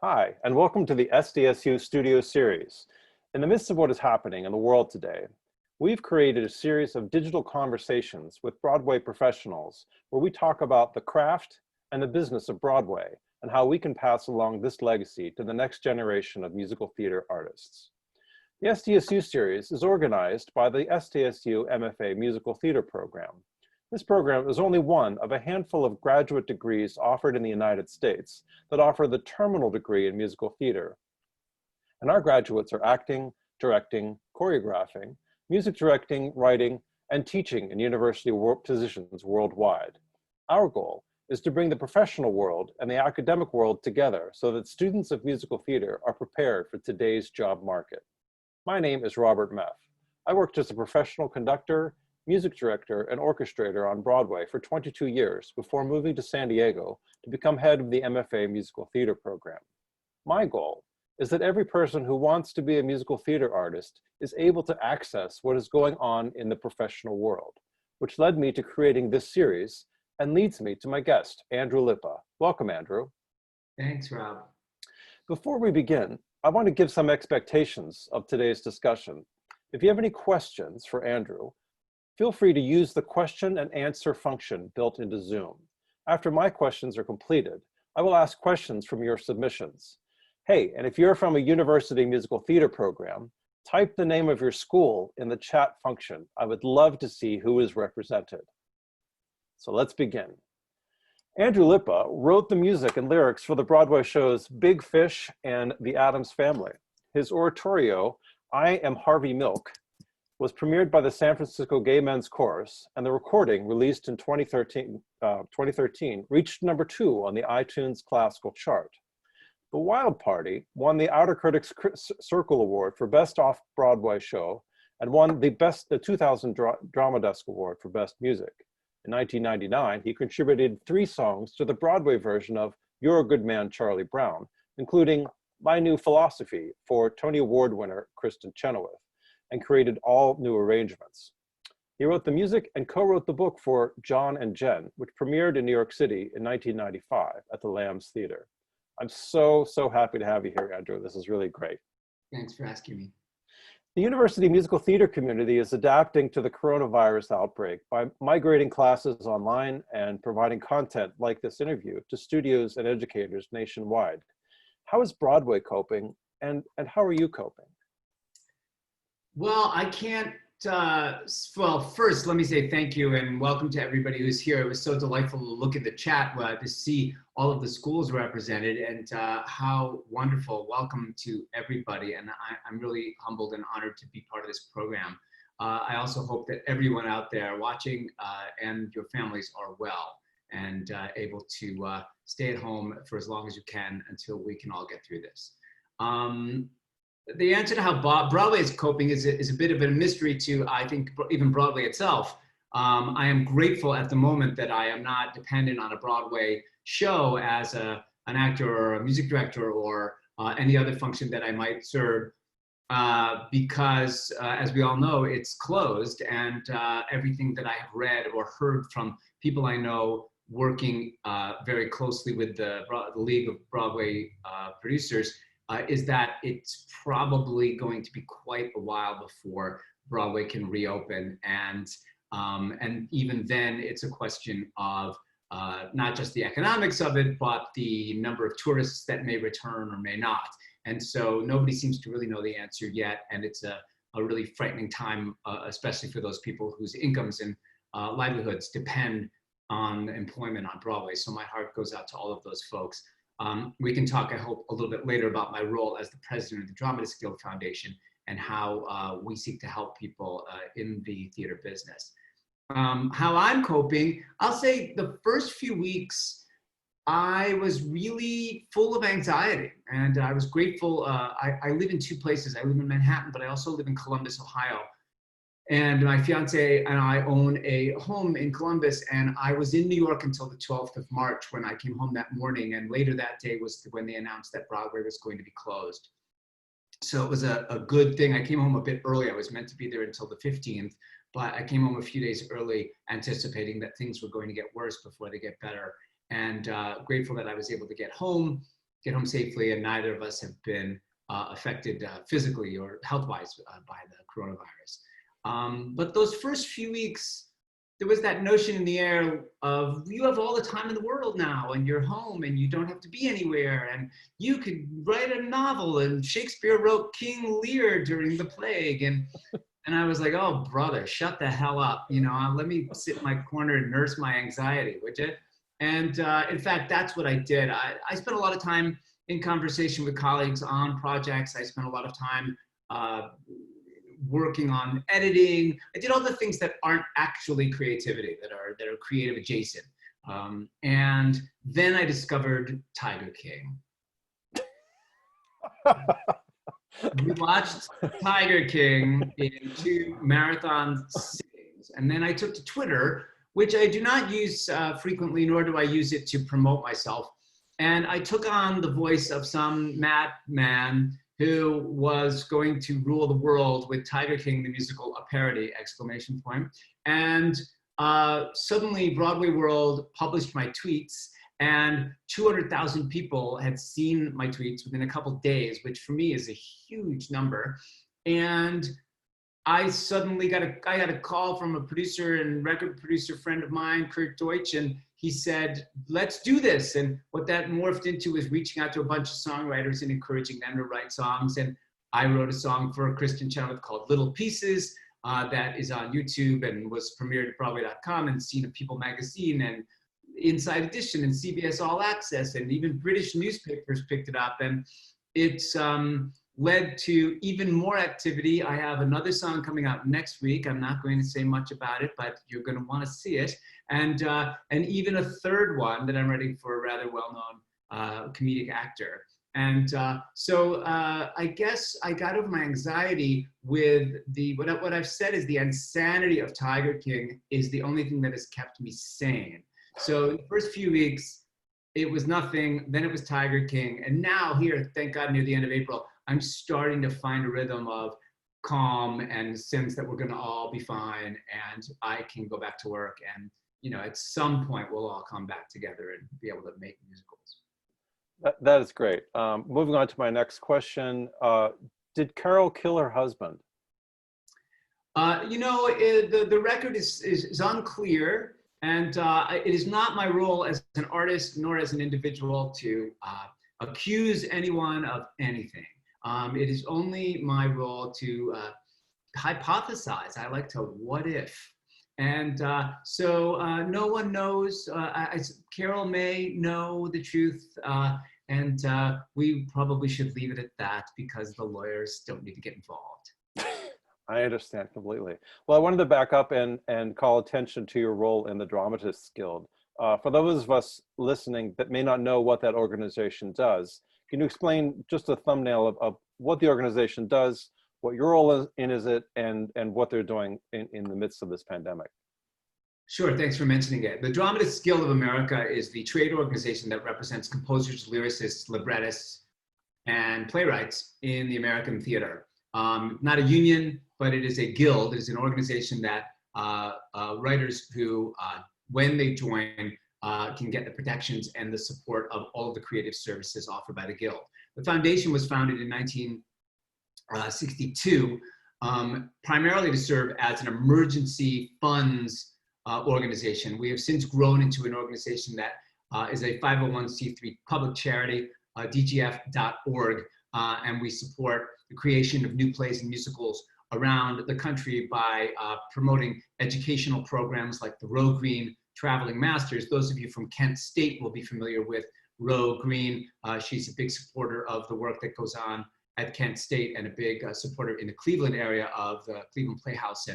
Hi, and welcome to the SDSU Studio Series. In the midst of what is happening in the world today, we've created a series of digital conversations with Broadway professionals where we talk about the craft and the business of Broadway and how we can pass along this legacy to the next generation of musical theater artists. The SDSU Series is organized by the SDSU MFA Musical Theatre Program. This program is only one of a handful of graduate degrees offered in the United States that offer the terminal degree in musical theater. And our graduates are acting, directing, choreographing, music directing, writing, and teaching in university positions worldwide. Our goal is to bring the professional world and the academic world together so that students of musical theater are prepared for today's job market. My name is Robert Meff. I worked as a professional conductor, music director, and orchestrator on Broadway for 22 years before moving to San Diego to become head of the MFA Musical Theatre Program. My goal is that every person who wants to be a musical theater artist is able to access what is going on in the professional world, which led me to creating this series and leads me to my guest, Andrew Lippa. Welcome, Andrew. Thanks, Rob. Before we begin, I want to give some expectations of today's discussion. If you have any questions for Andrew, feel free to use the question and answer function built into Zoom. After my questions are completed, I will ask questions from your submissions. Hey, and if you're from a university musical theater program, type the name of your school in the chat function. I would love to see who is represented. So let's begin. Andrew Lippa wrote the music and lyrics for the Broadway shows Big Fish and The Addams Family. His oratorio, I Am Harvey Milk, was premiered by the San Francisco Gay Men's Chorus, and the recording, released in 2013, reached #2 on the iTunes classical chart. The Wild Party won the Outer Critics Circle Award for Best Off-Broadway Show and won the 2000 Drama Desk Award for Best Music. In 1999, he contributed 3 songs to the Broadway version of You're a Good Man, Charlie Brown, including My New Philosophy for Tony Award winner Kristen Chenoweth, and created all new arrangements. He wrote the music and co-wrote the book for John and Jen, which premiered in New York City in 1995 at the Lambs Theater. I'm so happy to have you here, Andrew. This is really great. Thanks for asking me. The university musical theater community is adapting to the coronavirus outbreak by migrating classes online and providing content like this interview to studios and educators nationwide. How is Broadway coping, and how are you coping? Well, I can't, well, first, let me say thank you and welcome to everybody who's here. It was so delightful to look at the chat to see all of the schools represented, and how wonderful. Welcome to everybody. And I'm really humbled and honored to be part of this program. I also hope that everyone out there watching and your families are well and able to stay at home for as long as you can until we can all get through this. The answer to how Broadway is coping is a bit of a mystery to, I think, even Broadway itself. I am grateful at the moment that I am not dependent on a Broadway show as an actor or a music director or any other function that I might serve, because as we all know, it's closed, and everything that I have read or heard from people I know working very closely with the League of Broadway Producers is that it's probably going to be quite a while before Broadway can reopen, and even then, it's a question of not just the economics of it, but the number of tourists that may return or may not. And so nobody seems to really know the answer yet, and it's a really frightening time, especially for those people whose incomes and livelihoods depend on employment on Broadway. So my heart goes out to all of those folks. We can talk, I hope, a little bit later about my role as the president of the Dramatist Guild Foundation and how we seek to help people in the theater business. How I'm coping, I'll say the first few weeks, I was really full of anxiety, and I was grateful. I live in 2 places. I live in Manhattan, but I also live in Columbus, Ohio. And my fiance and I own a home in Columbus, and I was in New York until the 12th of March when I came home that morning, and later that day was when they announced that Broadway was going to be closed. So it was a good thing. I came home a bit early. I was meant to be there until the 15th, but I came home a few days early, anticipating that things were going to get worse before they get better. And grateful that I was able to get home. get home safely, and neither of us have been affected physically or health-wise by the coronavirus. But those first few weeks, there was that notion in the air of you have all the time in the world now and you're home and you don't have to be anywhere and you could write a novel, and Shakespeare wrote King Lear during the plague. And I was like, oh, brother, shut the hell up. Let me sit in my corner and nurse my anxiety, would you? And in fact, that's what I did. I spent a lot of time in conversation with colleagues on projects. I spent a lot of time working on editing. I did all the things that aren't actually creativity, that are creative adjacent. And then I discovered Tiger King. We watched Tiger King in 2 marathon sittings. And then I took to Twitter, which I do not use frequently, nor do I use it to promote myself. And I took on the voice of some madman who was going to rule the world with Tiger King, the musical, a parody, ! And suddenly Broadway World published my tweets, and 200,000 people had seen my tweets within a couple days, which for me is a huge number. And I suddenly got a call from a producer and record producer friend of mine, Kurt Deutsch, and he said, let's do this. And what that morphed into was reaching out to a bunch of songwriters and encouraging them to write songs. And I wrote a song for Kristen Chenoweth called Little Pieces that is on YouTube and was premiered at Broadway.com and seen in People magazine and Inside Edition and CBS All Access, and even British newspapers picked it up. And it's led to even more activity. I have another song coming out next week. I'm not going to say much about it, but you're going to want to see it. And even a third one that I'm writing for a rather well-known comedic actor. And so I guess I got over my anxiety with what I've said is the insanity of Tiger King is the only thing that has kept me sane. So the first few weeks, it was nothing. Then it was Tiger King. And now here, thank God, near the end of April, I'm starting to find a rhythm of calm and sense that we're going to all be fine and I can go back to work. And, at some point we'll all come back together and be able to make musicals. That is great. Moving on to my next question. Did Carol kill her husband? The record is unclear. And it is not my role as an artist nor as an individual to accuse anyone of anything. It is only my role to hypothesize. I like to what if. And so no one knows. Carol may know the truth. And we probably should leave it at that because the lawyers don't need to get involved. I understand completely. Well, I wanted to back up and call attention to your role in the Dramatists Guild. For those of us listening that may not know what that organization does, can you explain just a thumbnail of what the organization does, what your role is it, and what they're doing in the midst of this pandemic? Sure, thanks for mentioning it. The Dramatists Guild of America is the trade organization that represents composers, lyricists, librettists, and playwrights in the American theater. Not a union, but it is a guild. It is an organization that writers who, when they join, can get the protections and the support of all of the creative services offered by the guild. The foundation was founded in 1962, primarily to serve as an emergency funds organization. We have since grown into an organization that is a 501c3 public charity, dgf.org, and we support the creation of new plays and musicals around the country by promoting educational programs like the Roe Green Traveling Masters. Those of you from Kent State will be familiar with Roe Green. She's a big supporter of the work that goes on at Kent State and a big supporter in the Cleveland area of the Cleveland Playhouse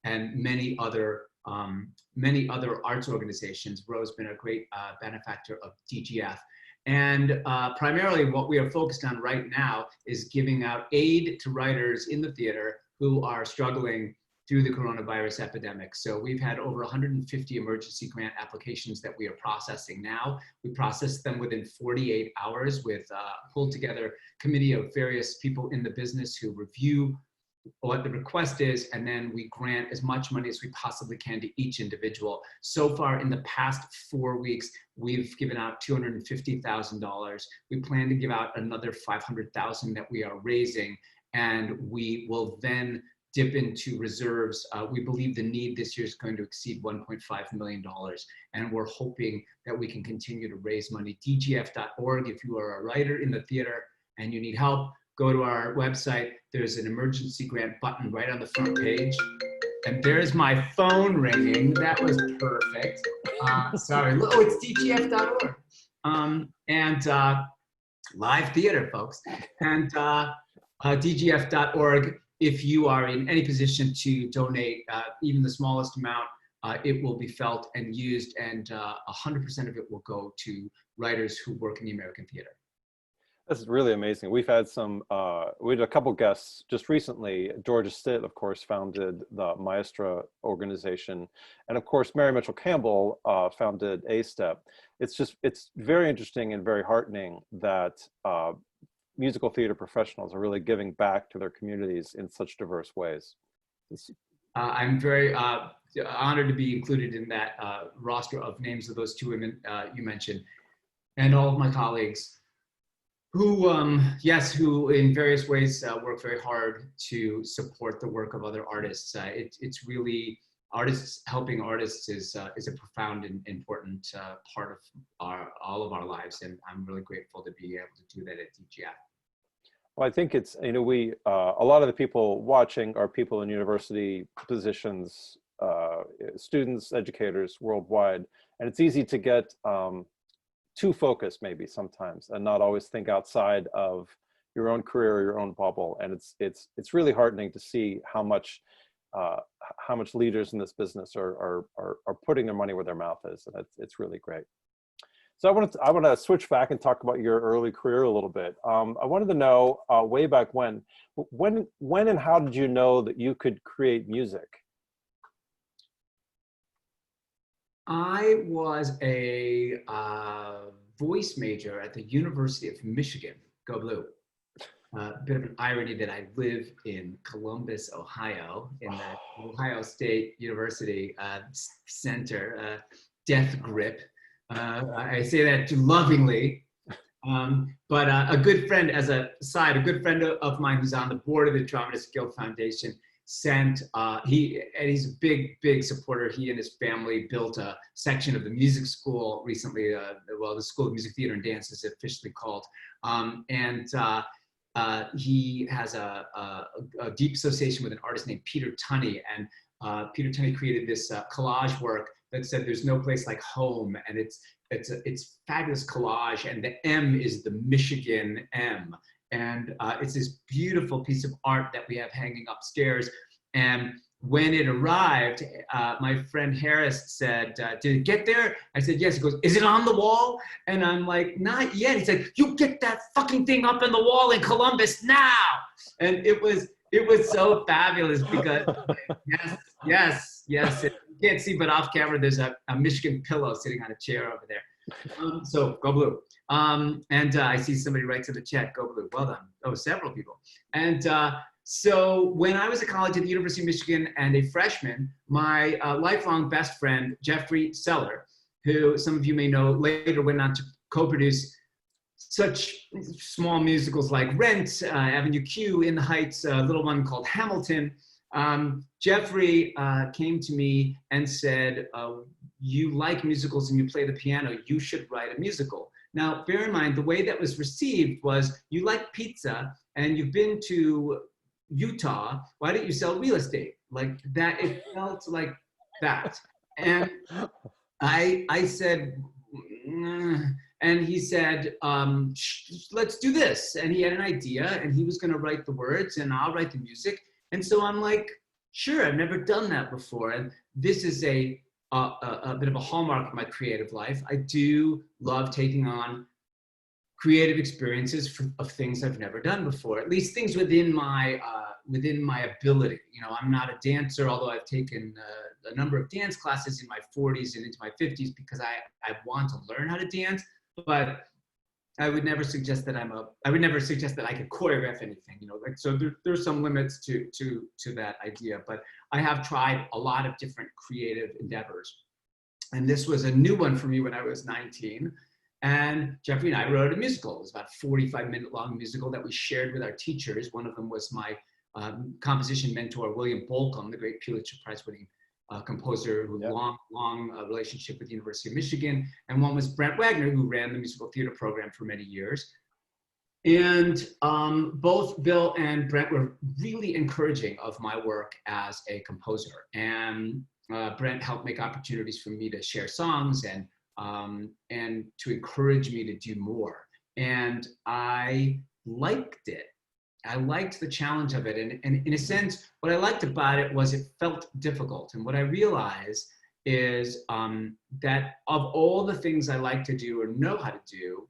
and many other arts organizations. Roe's been a great benefactor of DGF. And primarily what we are focused on right now is giving out aid to writers in the theater who are struggling through the coronavirus epidemic. So we've had over 150 emergency grant applications that we are processing now. We process them within 48 hours with a pulled together committee of various people in the business who review what the request is, and then we grant as much money as we possibly can to each individual. So far in the past 4 weeks, we've given out $250,000. We plan to give out another $500,000 that we are raising, and we will then dip into reserves. We believe the need this year is going to exceed $1.5 million, and we're hoping that we can continue to raise money. dgf.org, if you are a writer in the theater and you need help, go to our website. There's an emergency grant button right on the front page. And there's my phone ringing. That was perfect. Sorry. Oh, it's dgf.org. Live theater, folks. And dgf.org, if you are in any position to donate even the smallest amount, it will be felt and used, and 100% of it will go to writers who work in the American theater. That's really amazing. We've had we had a couple guests just recently. Georgia Stitt, of course, founded the Maestra organization. And of course, Mary Mitchell Campbell founded A-Step. It's very interesting and very heartening that musical theater professionals are really giving back to their communities in such diverse ways. I'm very honored to be included in that roster of names of those two women you mentioned, and all of my colleagues who, who in various ways work very hard to support the work of other artists. It's really, helping artists is a profound and important part of all of our lives, and I'm really grateful to be able to do that at DGF. Well, I think it's, a lot of the people watching are people in university positions, students, educators worldwide, and it's easy to get too focused maybe sometimes and not always think outside of your own career or your own bubble. And it's really heartening to see how much leaders in this business are putting their money where their mouth is, and it's really great. So I want to switch back and talk about your early career a little bit. I wanted to know way back when and how did you know that you could create music? I was a voice major at the University of Michigan. Go Blue. Bit of an irony that I live in Columbus, Ohio, in the Ohio State University Center, death grip. I say that lovingly, but a good friend, as a side, a good friend of mine who's on the board of the Dramatist Guild Foundation sent, he's a big supporter. He and his family built a section of the music school recently, the School of Music, Theater, and Dance is officially called. He has a deep association with an artist named Peter Tunney, and Peter Tunney created this collage work that said "There's no place like home," and it's fabulous collage, and the M is the Michigan M, and it's this beautiful piece of art that we have hanging upstairs. And when it arrived, my friend Harris said, "Did it get there?" I said, "Yes." He goes, "Is it on the wall?" And I'm like, "Not yet." He said, "You get that fucking thing up on the wall in Columbus now!" And it was so fabulous because yes. You can't see, but off camera, there's a Michigan pillow sitting on a chair over there. So go Blue. I see somebody writes in the chat, "Go Blue." Well done. Oh, several people. And so when I was at college at the University of Michigan and a freshman, my lifelong best friend, Jeffrey Seller, who some of you may know, later went on to co-produce such small musicals like Rent, Avenue Q, In the Heights, a little one called Hamilton. Jeffrey came to me and said, "You like musicals and you play the piano, you should write a musical." Now, bear in mind, the way that was received was, you like pizza and you've been to Utah, why don't you sell real estate? Like that, it felt like that. And I said, and he said, "Let's do this." And he had an idea and he was gonna write the words and I'll write the music. And so I'm like, sure, I've never done that before. And this is a bit of a hallmark of my creative life. I do love taking on creative experiences of things I've never done before, at least things within my ability. You know, I'm not a dancer, although I've taken a number of dance classes in my 40s and into my 50s because I want to learn how to dance. But I would never suggest that I would never suggest that I could choreograph anything, you know, like, so there's some limits to that idea, but I have tried a lot of different creative endeavors. And this was a new one for me when I was 19. And Jeffrey and I wrote a musical. It was about a 45-minute long musical that we shared with our teachers. One of them was my composition mentor, William Bolcom, the great Pulitzer Prize winning composer who long relationship with the University of Michigan. And one was Brent Wagner, who ran the musical theater program for many years. And both Bill and Brent were really encouraging of my work as a composer. And Brent helped make opportunities for me to share songs and to encourage me to do more. And I liked it. I liked the challenge of it. And in a sense, what I liked about it was it felt difficult. And what I realized is that of all the things I like to do or know how to do,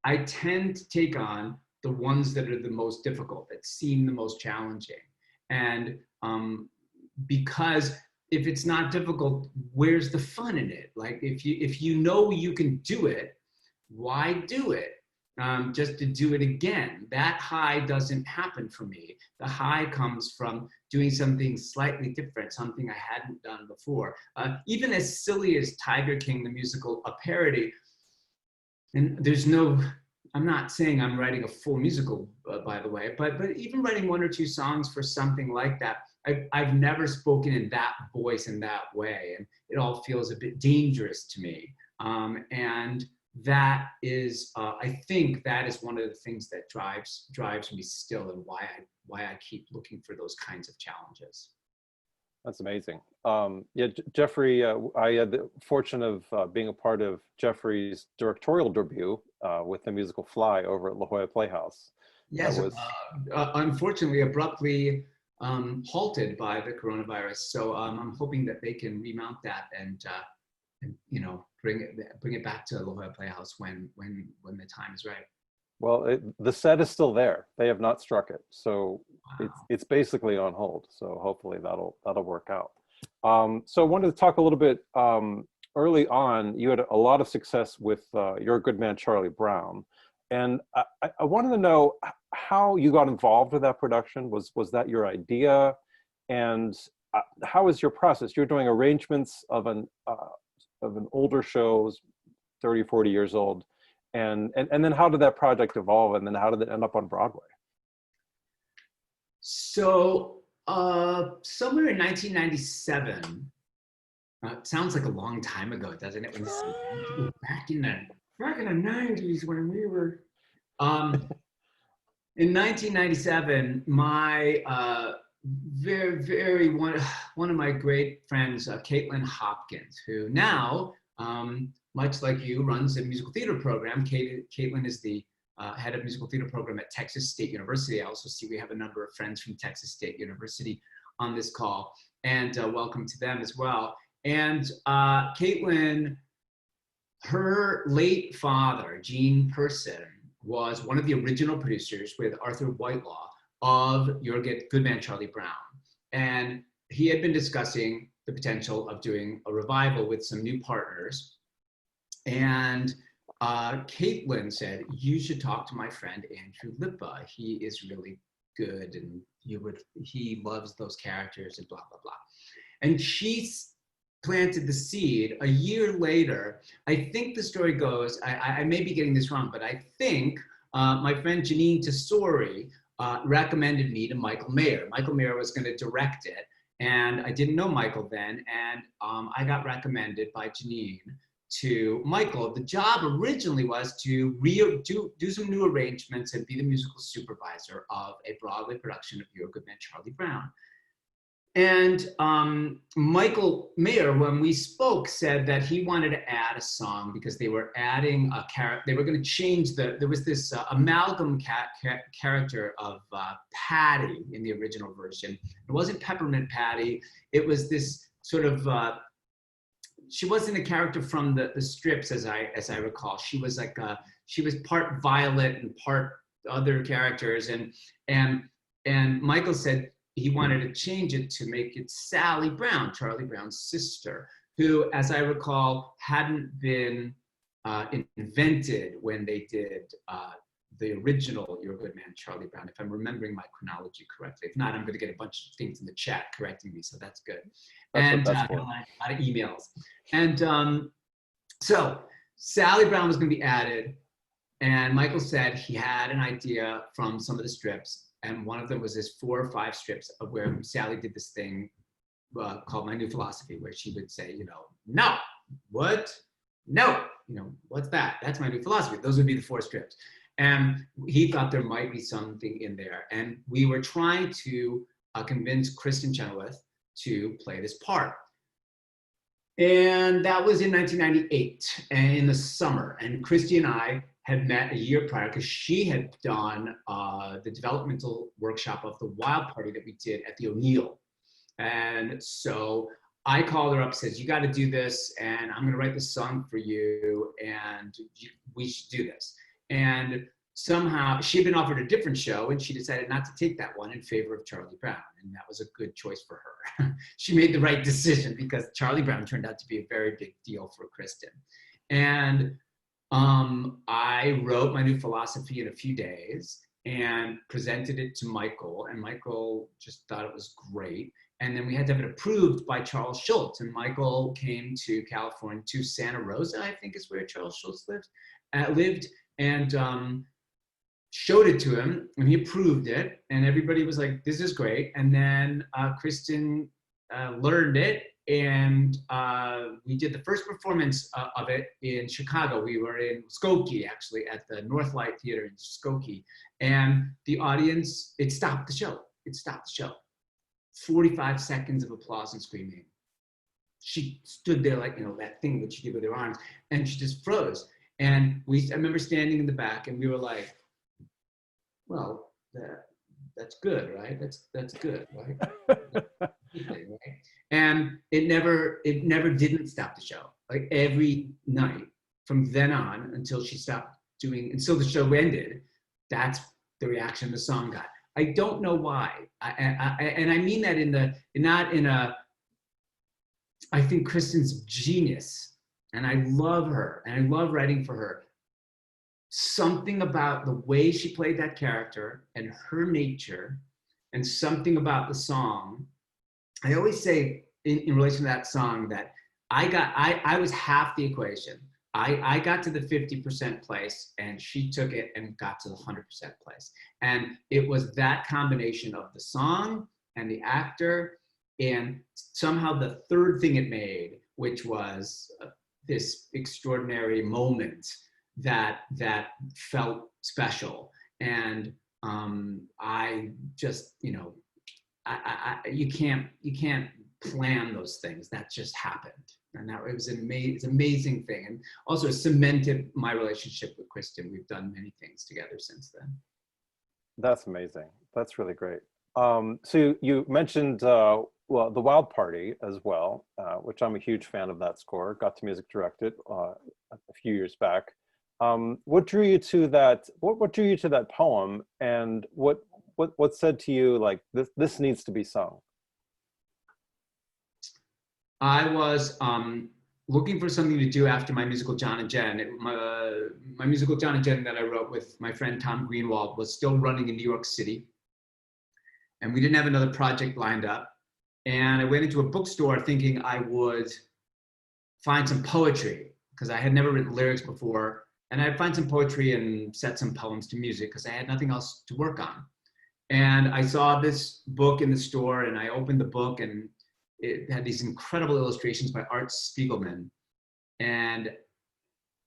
I tend to take on the ones that are the most difficult, that seem the most challenging. And because if it's not difficult, where's the fun in it? Like if you know you can do it, why do it? Just to do it again. That high doesn't happen for me. The high comes from doing something slightly different, something I hadn't done before. Even as silly as Tiger King, the musical, a parody, and there's no, I'm not saying I'm writing a full musical, by the way, but even writing one or two songs for something like that, I've never spoken in that voice in that way, and it all feels a bit dangerous to me. And that is, I think that is one of the things that drives me still, and why I keep looking for those kinds of challenges. That's amazing. Yeah, Jeffrey, I had the fortune of being a part of Jeffrey's directorial debut with the musical Fly over at La Jolla Playhouse. Yes, was... unfortunately, abruptly halted by the coronavirus. So I'm hoping that they can remount that and you know, bring it back to La Jolla Playhouse when the time is right. Well, the set is still there. They have not struck it, so Wow. it's basically on hold. So hopefully that'll work out. So I wanted to talk a little bit early on. You had a lot of success with You're a Good Man, Charlie Brown, and I wanted to know how you got involved with that production. Was that your idea, and how was your process? You're doing arrangements of an older show, 30, 40 years old. And then how did that project evolve, and then how did it end up on Broadway? So somewhere in 1997, it sounds like a long time ago, doesn't it? When back in the 90s when we were in 1997, my very one of my great friends, Caitlin Hopkins, who now much like you, runs a musical theater program. Caitlin is the head of musical theater program at Texas State University. I also see we have a number of friends from Texas State University on this call, and welcome to them as well. And Caitlin, her late father, Gene Person, was one of the original producers with Arthur Whitelaw of You're a Good Man, Charlie Brown. And he had been discussing the potential of doing a revival with some new partners. And Caitlin said, you should talk to my friend Andrew Lippa. He is really good, and he loves those characters, and blah, blah, blah. And she planted the seed. A year later, I think the story goes, I may be getting this wrong, but I think my friend Janine Tesori recommended me to Michael Mayer. Michael Mayer was going to direct it, and I didn't know Michael then, and I got recommended by Janine to Michael. The job originally was to do some new arrangements and be the musical supervisor of a Broadway production of You're a Good Man, Charlie Brown. And Michael Mayer, when we spoke, said that he wanted to add a song because they were adding a character. They were going to change there was this amalgam character of Patty in the original version. It wasn't Peppermint Patty. It was this sort of, she wasn't a character from the strips as I recall. She was like, she was part Violet and part other characters. And Michael said, he wanted to change it to make it Sally Brown, Charlie Brown's sister, who, as I recall, hadn't been invented when they did the original You're a Good Man, Charlie Brown, if I'm remembering my chronology correctly. If not, I'm going to get a bunch of things in the chat correcting me, so that's good. That's and what that's for. a lot of emails. And so Sally Brown was going to be added, and Michael said he had an idea from some of the strips, and one of them was this 4 or 5 strips of where Sally did this thing called My New Philosophy, where she would say, no, what? No, what's that? That's my new philosophy. Those would be the 4 strips. And he thought there might be something in there. And we were trying to convince Kristen Chenoweth to play this part. And that was in 1998, and in the summer. And Christy and I had met a year prior because she had done the developmental workshop of the Wild Party that we did at the O'Neill. And so I called her up, says, you got to do this, and I'm going to write this song for you, and we should do this. And somehow she had been offered a different show, and she decided not to take that one in favor of Charlie Brown. And that was a good choice for her. She made the right decision because Charlie Brown turned out to be a very big deal for Kristen. And I wrote My New Philosophy in a few days and presented it to Michael, and Michael just thought it was great. And then we had to have it approved by Charles Schultz. And Michael came to California, to Santa Rosa, I think is where Charles Schultz lived, and showed it to him, and he approved it. And everybody was like, this is great. And then Kristen learned it, and we did the first performance of it in Chicago. We were in Skokie, actually, at the Northlight Theater in Skokie. And the audience, it stopped the show. 45 seconds of applause and screaming. She stood there like, that thing that she did with her arms, and she just froze. And I remember standing in the back, and we were like, well, that's good, right? That's good, right? Right? And it never didn't stop the show. Like every night from then on until she stopped doing, until the show ended, that's the reaction the song got. I don't know why, and I mean that not in a. I think Kristen's genius, and I love her, and I love writing for her. Something about the way she played that character and her nature, and something about the song. I always say in relation to that song that I was half the equation. I got to the 50% place, and she took it and got to the 100% place. And it was that combination of the song and the actor, and somehow the third thing it made, which was this extraordinary moment that felt special. And I just, you can't plan those things. That just happened. And that it was an amazing thing, and also cemented my relationship with Kristen. We've done many things together since then. That's amazing. That's really great. So you mentioned the Wild Party as well, which I'm a huge fan of that score. Got to music direct it a few years back. What drew you to that? What drew you to that poem, and what said to you like this needs to be sung? I was looking for something to do after my musical John and Jen. My musical John and Jen that I wrote with my friend Tom Greenwald was still running in New York City, and we didn't have another project lined up. And I went into a bookstore thinking I would find some poetry, because I had never written lyrics before, and I'd find some poetry and set some poems to music because I had nothing else to work on. And I saw this book in the store, and I opened the book, and it had these incredible illustrations by Art Spiegelman. And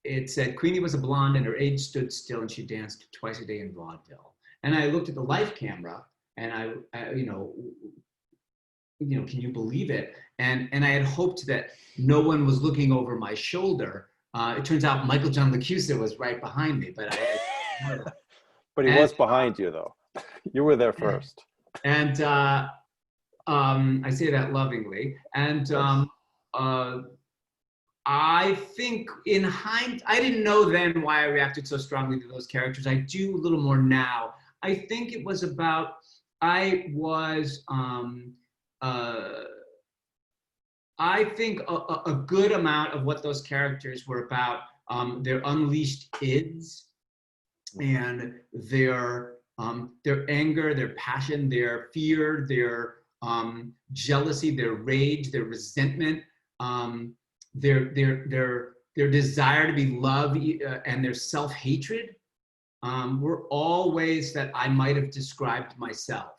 it said, Queenie was a blonde and her age stood still, and she danced twice a day in vaudeville. And I looked at the life camera, and I can you believe it? And I had hoped that no one was looking over my shoulder. It turns out Michael John LaCusa was right behind me, but But he was behind you though. You were there first. And I say that lovingly. And I think in hindsight, I didn't know then why I reacted so strongly to those characters. I do a little more now. I think it was about, I think a good amount of what those characters were about their unleashed ids, and their anger, their passion, their fear, their jealousy, their rage, their resentment, their desire to be loved, and their self-hatred were all ways that I might have described myself.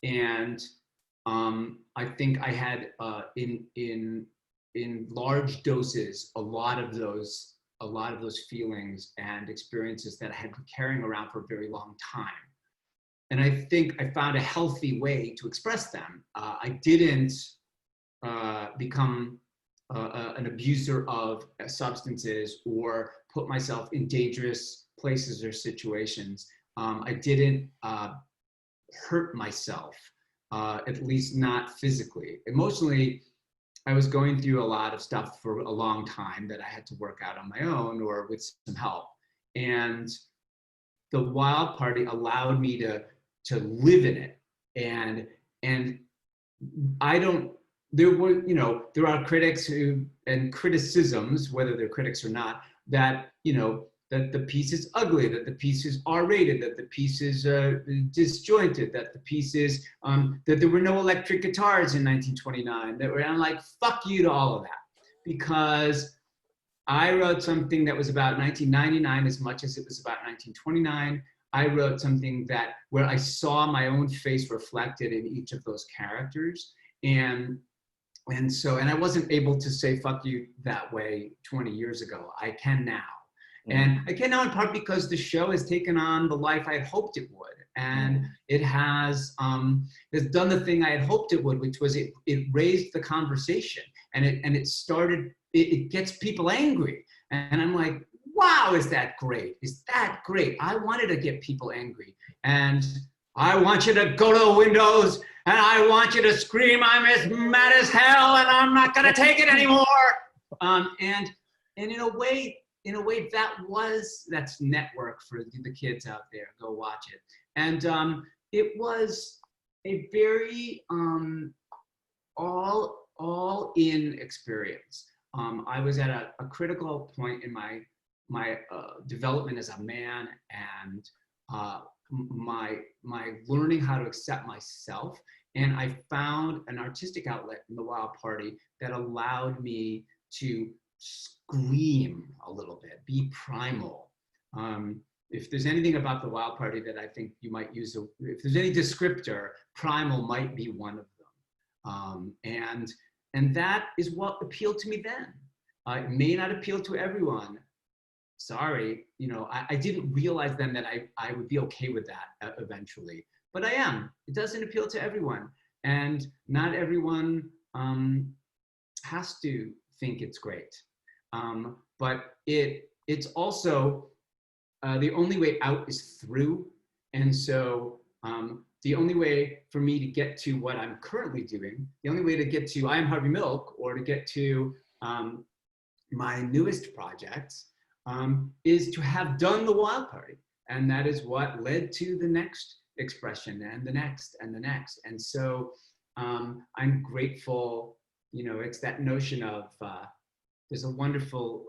And I think I had in large doses a lot of those feelings and experiences that I had been carrying around for a very long time. And I think I found a healthy way to express them. I didn't become an abuser of substances or put myself in dangerous places or situations. I didn't hurt myself, at least not physically. Emotionally, I was going through a lot of stuff for a long time that I had to work out on my own or with some help. And the Wild Party allowed me to live in it. And I don't, there are critics and criticisms, whether they're critics or not, that, that the piece is ugly, that the piece is R-rated, that the piece is disjointed, that the piece is, that there were no electric guitars in 1929. And I'm like, fuck you to all of that. Because I wrote something that was about 1999 as much as it was about 1929. I wrote something where I saw my own face reflected in each of those characters. And I wasn't able to say fuck you that way 20 years ago. I can now. And I can now in part because the show has taken on the life I had hoped it would. And it has it's done the thing I had hoped it would, which was it raised the conversation, and it gets people angry. And I'm like, wow, is that great? Is that great? I wanted to get people angry. And I want you to go to the windows and I want you to scream, I'm as mad as hell and I'm not gonna take it anymore. And in a way, that's network for the kids out there. Go watch it. And it was a very all in experience. I was at a critical point in my development as a man, and my learning how to accept myself. And I found an artistic outlet in the Wild Party that allowed me to scream a little bit, be primal. If there's anything about the Wild Party that I think you might use, if there's any descriptor, primal might be one of them. And that is what appealed to me then. It may not appeal to everyone. Sorry, I didn't realize then that I would be okay with that eventually, but I am. It doesn't appeal to everyone, and not everyone has to think it's great. But it's also the only way out is through, and so the only way for me to get to what I'm currently doing, the only way to get to I Am Harvey Milk, or to get to my newest projects, is to have done the Wild Party. And that is what led to the next expression and the next and the next. And so I'm grateful, it's that notion of, there's a wonderful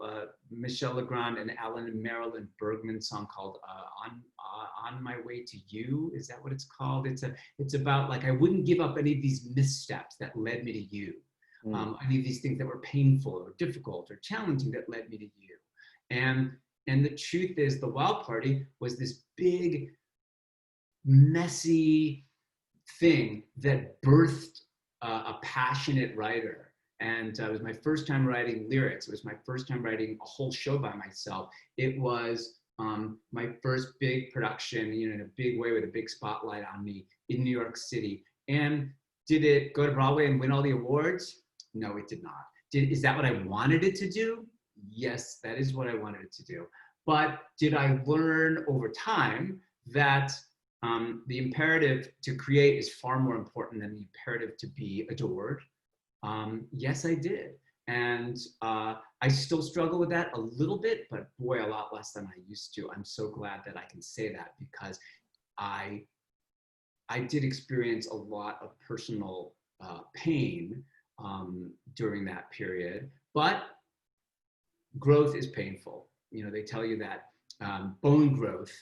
Michel Legrand and Alan and Marilyn Bergman song called On My Way to You. Is that what it's called? It's about like, I wouldn't give up any of these missteps that led me to you. Any of these things that were painful or difficult or challenging that led me to you. And the truth is, the Wild Party was this big, messy thing that birthed a passionate writer. And it was my first time writing lyrics. It was my first time writing a whole show by myself. It was my first big production, in a big way with a big spotlight on me in New York City. And did it go to Broadway and win all the awards? No, it did not. Is that what I wanted it to do? Yes, that is what I wanted it to do. But did I learn over time that the imperative to create is far more important than the imperative to be adored? Yes, I did. And I still struggle with that a little bit, but boy, a lot less than I used to. I'm so glad that I can say that, because I did experience a lot of personal pain during that period. But growth is painful. You know, they tell you that bone growth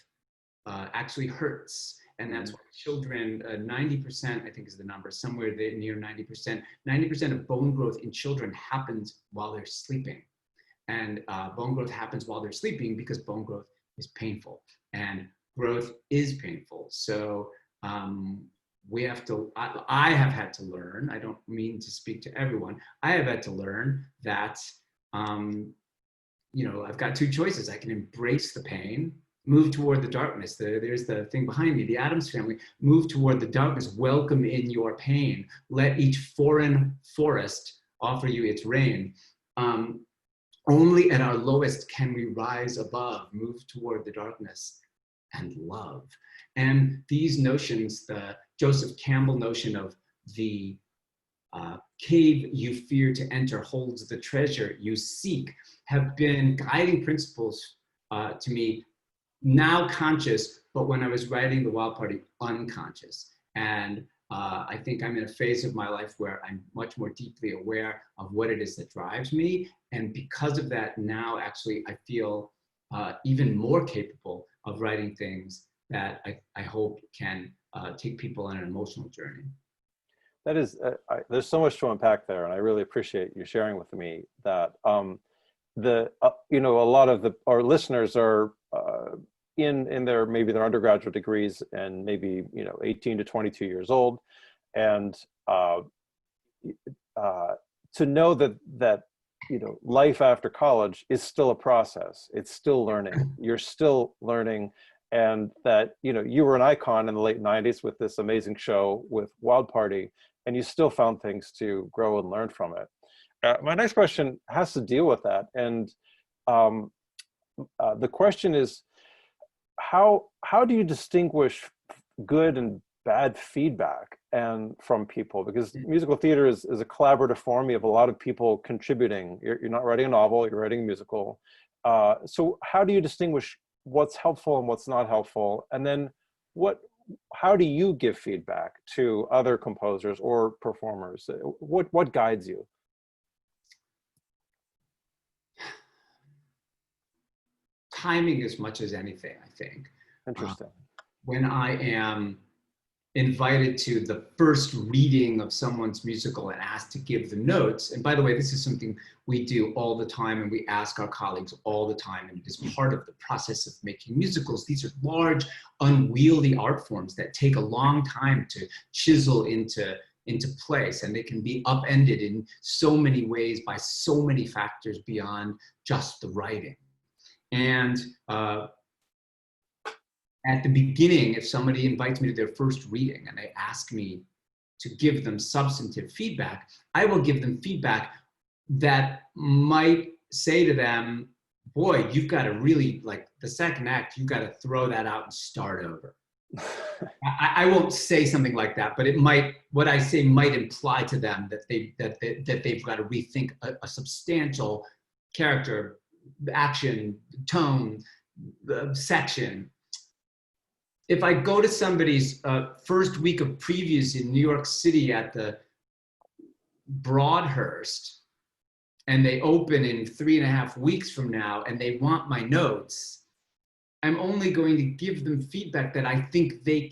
actually hurts. And that's why children, 90%, I think is the number, somewhere near 90%, 90% of bone growth in children happens while they're sleeping. And bone growth happens while they're sleeping because bone growth is painful. And growth is painful. So we have to, I have had to learn, I don't mean to speak to everyone, I have had to learn that, you know, I've got two choices. I can embrace the pain, move toward the darkness. There's the thing behind me, the Addams family. Move toward the darkness, welcome in your pain. Let each foreign forest offer you its rain. Only at our lowest can we rise above, move toward the darkness and love. And these notions, the Joseph Campbell notion of the cave you fear to enter holds the treasure you seek, have been guiding principles to me, now conscious, but when I was writing The Wild Party, unconscious. And I think I'm in a phase of my life where I'm much more deeply aware of what it is that drives me. And because of that, now actually I feel even more capable of writing things that I hope can take people on an emotional journey. That is, there's so much to unpack there, and I really appreciate you sharing with me that you know, a lot of our listeners are in their maybe their undergraduate degrees and maybe, you know, 18 to 22 years old, and to know that you know, life after college is still a process. It's still learning. You're still learning. And that, you know, you were an icon in the late 90s with this amazing show with Wild Party, and you still found things to grow and learn from it. My next question has to deal with that. And the question is, how do you distinguish good and bad feedback and from people? Because musical theater is a collaborative form. You have a lot of people contributing. You're not writing a novel, you're writing a musical. So how do you distinguish what's helpful and what's not helpful? And then how do you give feedback to other composers or performers? What guides you? Timing as much as anything, I think. Interesting. When I am invited to the first reading of someone's musical and asked to give the notes, and by the way, this is something we do all the time and we ask our colleagues all the time, and it is part of the process of making musicals. These are large, unwieldy art forms that take a long time to chisel into place, and they can be upended in so many ways by so many factors beyond just the writing. And at the beginning, if somebody invites me to their first reading and they ask me to give them substantive feedback, I will give them feedback that might say to them, boy, you've got to really, like the second act, you've got to throw that out and start over. I won't say something like that, but it might, what I say might imply to them that they've got to rethink a substantial character, action, tone, section. If I go to somebody's first week of previews in New York City at the Broadhurst, and they open in 3.5 weeks from now, and they want my notes, I'm only going to give them feedback that I think they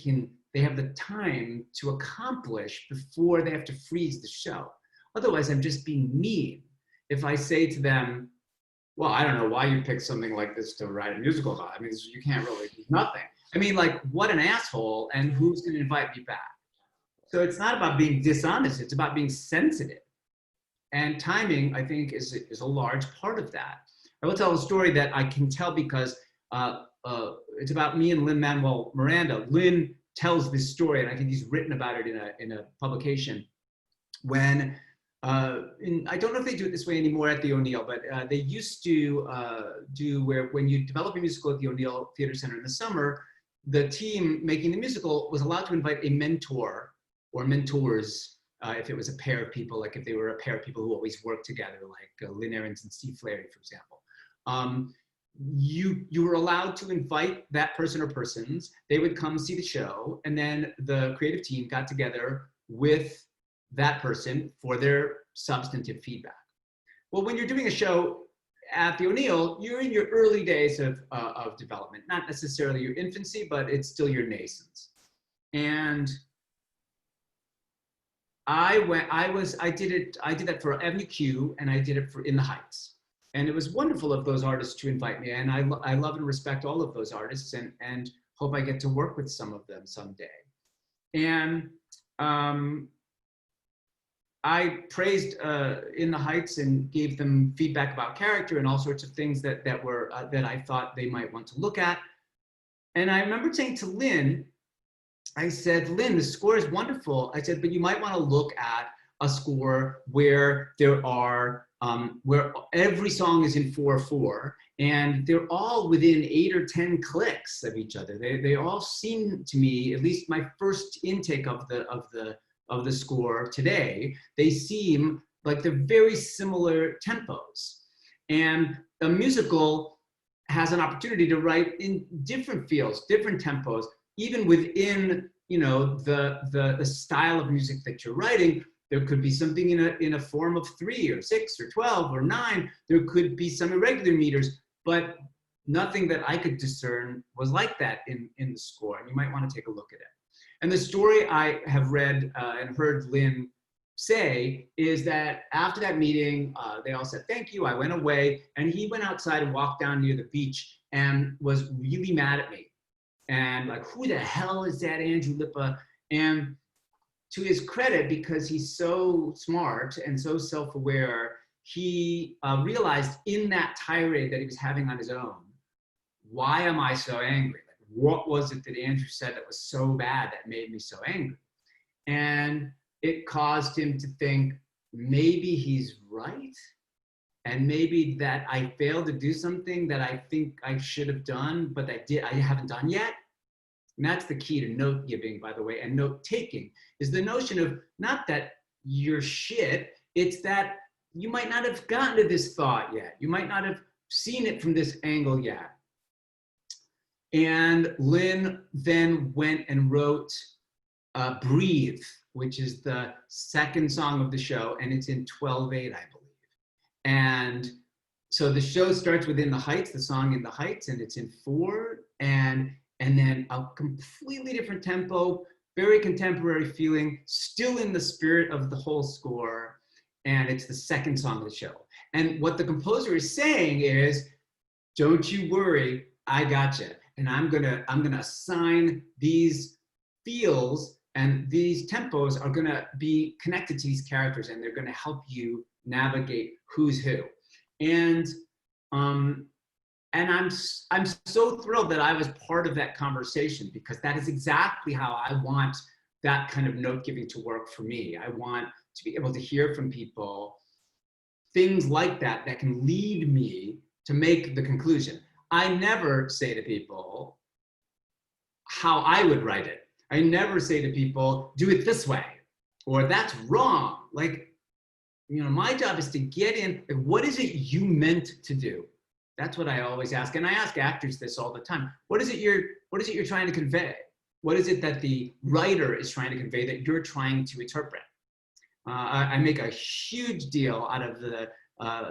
have the time to accomplish before they have to freeze the show. Otherwise, I'm just being mean. If I say to them, well, I don't know why you picked something like this to write a musical about. I mean, you can't really do nothing. I mean, like, what an asshole, and who's going to invite me back? So it's not about being dishonest. It's about being sensitive. And timing, I think, is a large part of that. I will tell a story that I can tell because it's about me and Lin-Manuel Miranda. Lin tells this story, and I think he's written about it in a publication. When, I don't know if they do it this way anymore at the O'Neill, but they used to do where when you develop a musical at the O'Neill Theater Center in the summer, the team making the musical was allowed to invite a mentor or mentors if it was a pair of people, like if they were a pair of people who always worked together, like Lynn Ahrens and Steve Flaherty, for example. You were allowed to invite that person or persons. They would come see the show, and then the creative team got together with that person for their substantive feedback. Well, when you're doing a show at the O'Neill, you're in your early days of development, not necessarily your infancy, but it's still your nascence. And I did that for Avenue Q, and I did it for In the Heights. And it was wonderful of those artists to invite me. And I love and respect all of those artists, and hope I get to work with some of them someday. And I praised In the Heights and gave them feedback about character and all sorts of things that I thought they might want to look at. And I remember saying to Lynn, I said, Lynn, the score is wonderful. I said, but you might want to look at a score where there are where every song is in 4/4, and they're all within 8 or 10 clicks of each other. They all seem to me, at least my first intake of the score today, they seem like they're very similar tempos. And a musical has an opportunity to write in different feels, different tempos, even within, you know, the style of music that you're writing. There could be something in a form of 3 or 6 or 12 or 9. There could be some irregular meters, but nothing that I could discern was like that in the score. And you might want to take a look at it. And the story I have read and heard Lynn say is that after that meeting, they all said, thank you. I went away, and he went outside and walked down near the beach and was really mad at me. And like, who the hell is that Andrew Lippa? And to his credit, because he's so smart and so self-aware, he realized in that tirade that he was having on his own, why am I so angry? Like, what was it that Andrew said that was so bad that made me so angry? And it caused him to think, maybe he's right. And maybe that I failed to do something that I think I should have done, but I haven't done yet. And that's the key to note giving, by the way, and note taking, is the notion of not that you're shit, it's that you might not have gotten to this thought yet. You might not have seen it from this angle yet. And Lynn then went and wrote Breathe, which is the second song of the show, and it's in 12/8, I believe. And so the show starts with In the Heights, the song In the Heights, and it's in 4, and then a completely different tempo, very contemporary feeling, still in the spirit of the whole score, and it's the second song of the show. And what the composer is saying is, don't you worry, I gotcha. And I'm gonna assign these feels, and these tempos are gonna be connected to these characters, and they're gonna help you navigate who's who. And I'm so thrilled that I was part of that conversation, because that is exactly how I want that kind of note giving to work for me. I want to be able to hear from people things like that that can lead me to make the conclusion. I never say to people how I would write it. I never say to people, do it this way, or that's wrong. Like, you know, my job is to get in, like, what is it you meant to do? That's what I always ask. And I ask actors this all the time. What is it you're trying to convey? What is it that the writer is trying to convey that you're trying to interpret? I make a huge deal out of the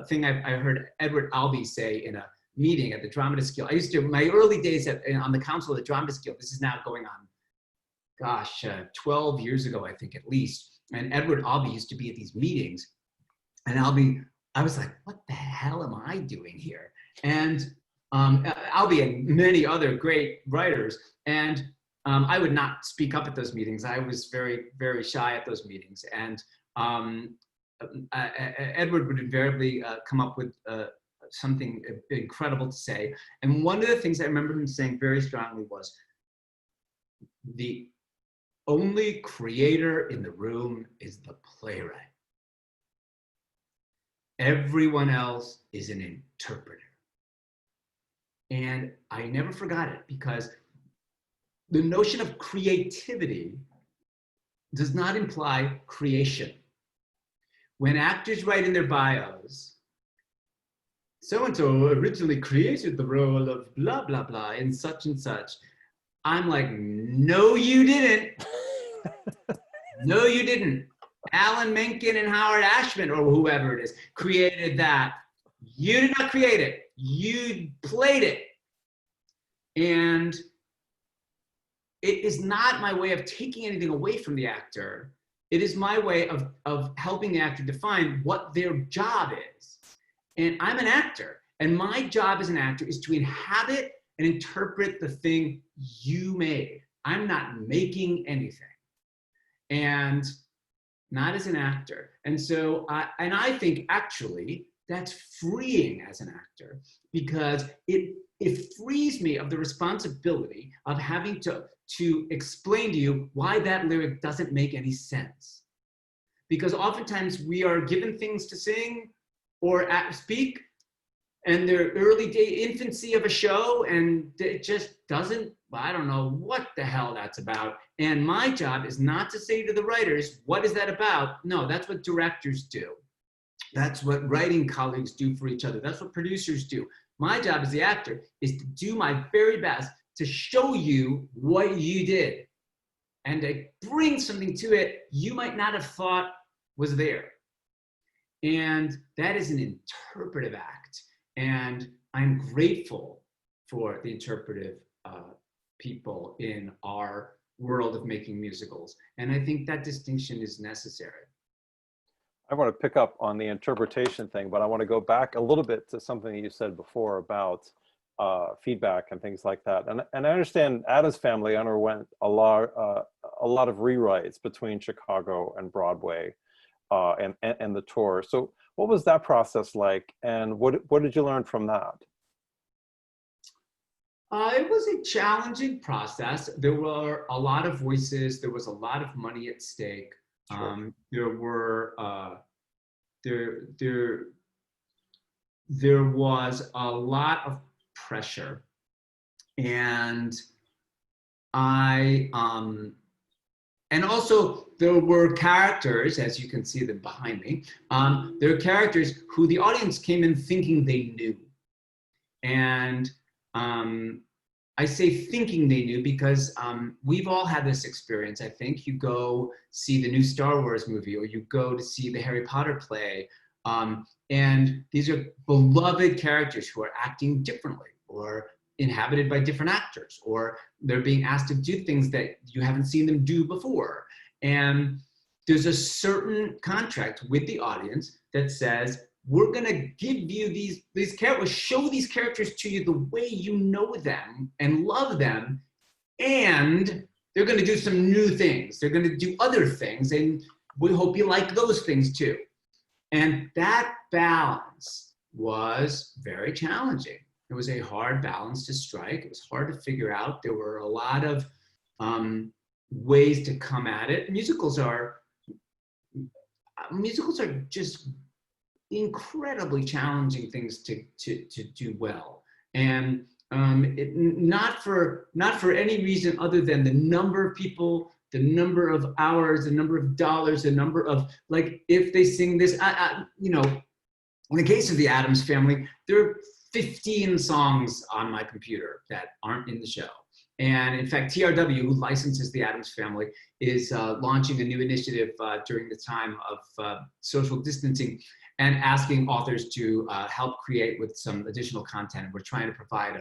thing I heard Edward Albee say in a meeting at the Dramatist Guild. I used to, my early days on the council of the Dramatist Guild, this is now going on, gosh, 12 years ago, I think, at least. And Edward Albee used to be at these meetings. And I was like, what the hell am I doing here? And Albee and many other great writers. And I would not speak up at those meetings. I was very, very shy at those meetings. And Edward would invariably come up with something incredible to say. And one of the things I remember him saying very strongly was, the only creator in the room is the playwright. Everyone else is an interpreter. And I never forgot it, because the notion of creativity does not imply creation. When actors write in their bios, so-and-so originally created the role of blah, blah, blah in such and such, I'm like, no, you didn't. No, you didn't. Alan Menken and Howard Ashman, or whoever it is, created that. You did not create it. You played it. And it is not my way of taking anything away from the actor. It is my way of helping the actor define what their job is. And I'm an actor, and my job as an actor is to inhabit and interpret the thing you made. I'm not making anything, and not as an actor. And so, I think actually that's freeing as an actor, because it frees me of the responsibility of having to explain to you why that lyric doesn't make any sense. Because oftentimes we are given things to sing or speak, and they're early day infancy of a show, and it just doesn't, I don't know what the hell that's about. And my job is not to say to the writers, what is that about? No, that's what directors do. That's what writing colleagues do for each other. That's what producers do. My job as the actor is to do my very best to show you what you did and to bring something to it you might not have thought was there. And that is an interpretive act. And I'm grateful for the interpretive people in our world of making musicals. And I think that distinction is necessary. I want to pick up on the interpretation thing, but I want to go back a little bit to something you said before about feedback and things like that. And I understand Addams Family underwent a lot of rewrites between Chicago and Broadway and the tour. So what was that process like, and what did you learn from that? It was a challenging process. There were a lot of voices. There was a lot of money at stake. Sure. There was a lot of pressure, and and also there were characters, as you can see them behind me. There are characters who the audience came in thinking they knew, and I say thinking they knew because we've all had this experience. I think you go see the new Star Wars movie, or you go to see the Harry Potter play, and these are beloved characters who are acting differently, or inhabited by different actors, or they're being asked to do things that you haven't seen them do before. And there's a certain contract with the audience that says, we're gonna give you these characters, show these characters to you the way you know them and love them, and they're gonna do some new things. They're gonna do other things, and we hope you like those things too. And that balance was very challenging. It was a hard balance to strike. It was hard to figure out. There were a lot of ways to come at it. Musicals are just incredibly challenging things to do well, and not for any reason other than the number of people, the number of hours, the number of dollars, the number of, like, if they sing this, you know, in the case of the Addams Family, there are 15 songs on my computer that aren't in the show. And in fact, TRW, who licenses the Addams Family, is launching a new initiative during the time of social distancing, and asking authors to help create with some additional content. We're trying to provide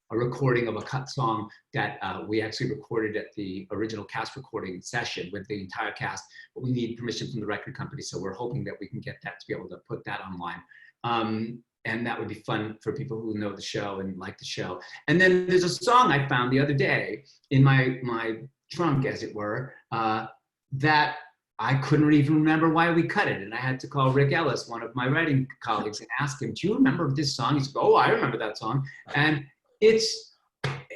a recording of a cut song that we actually recorded at the original cast recording session with the entire cast, but we need permission from the record company. So we're hoping that we can get that to be able to put that online. And that would be fun for people who know the show and like the show. And then there's a song I found the other day in my trunk, as it were, that I couldn't even remember why we cut it. And I had to call Rick Ellis, one of my writing colleagues, and ask him, do you remember this song? He said, oh, I remember that song. And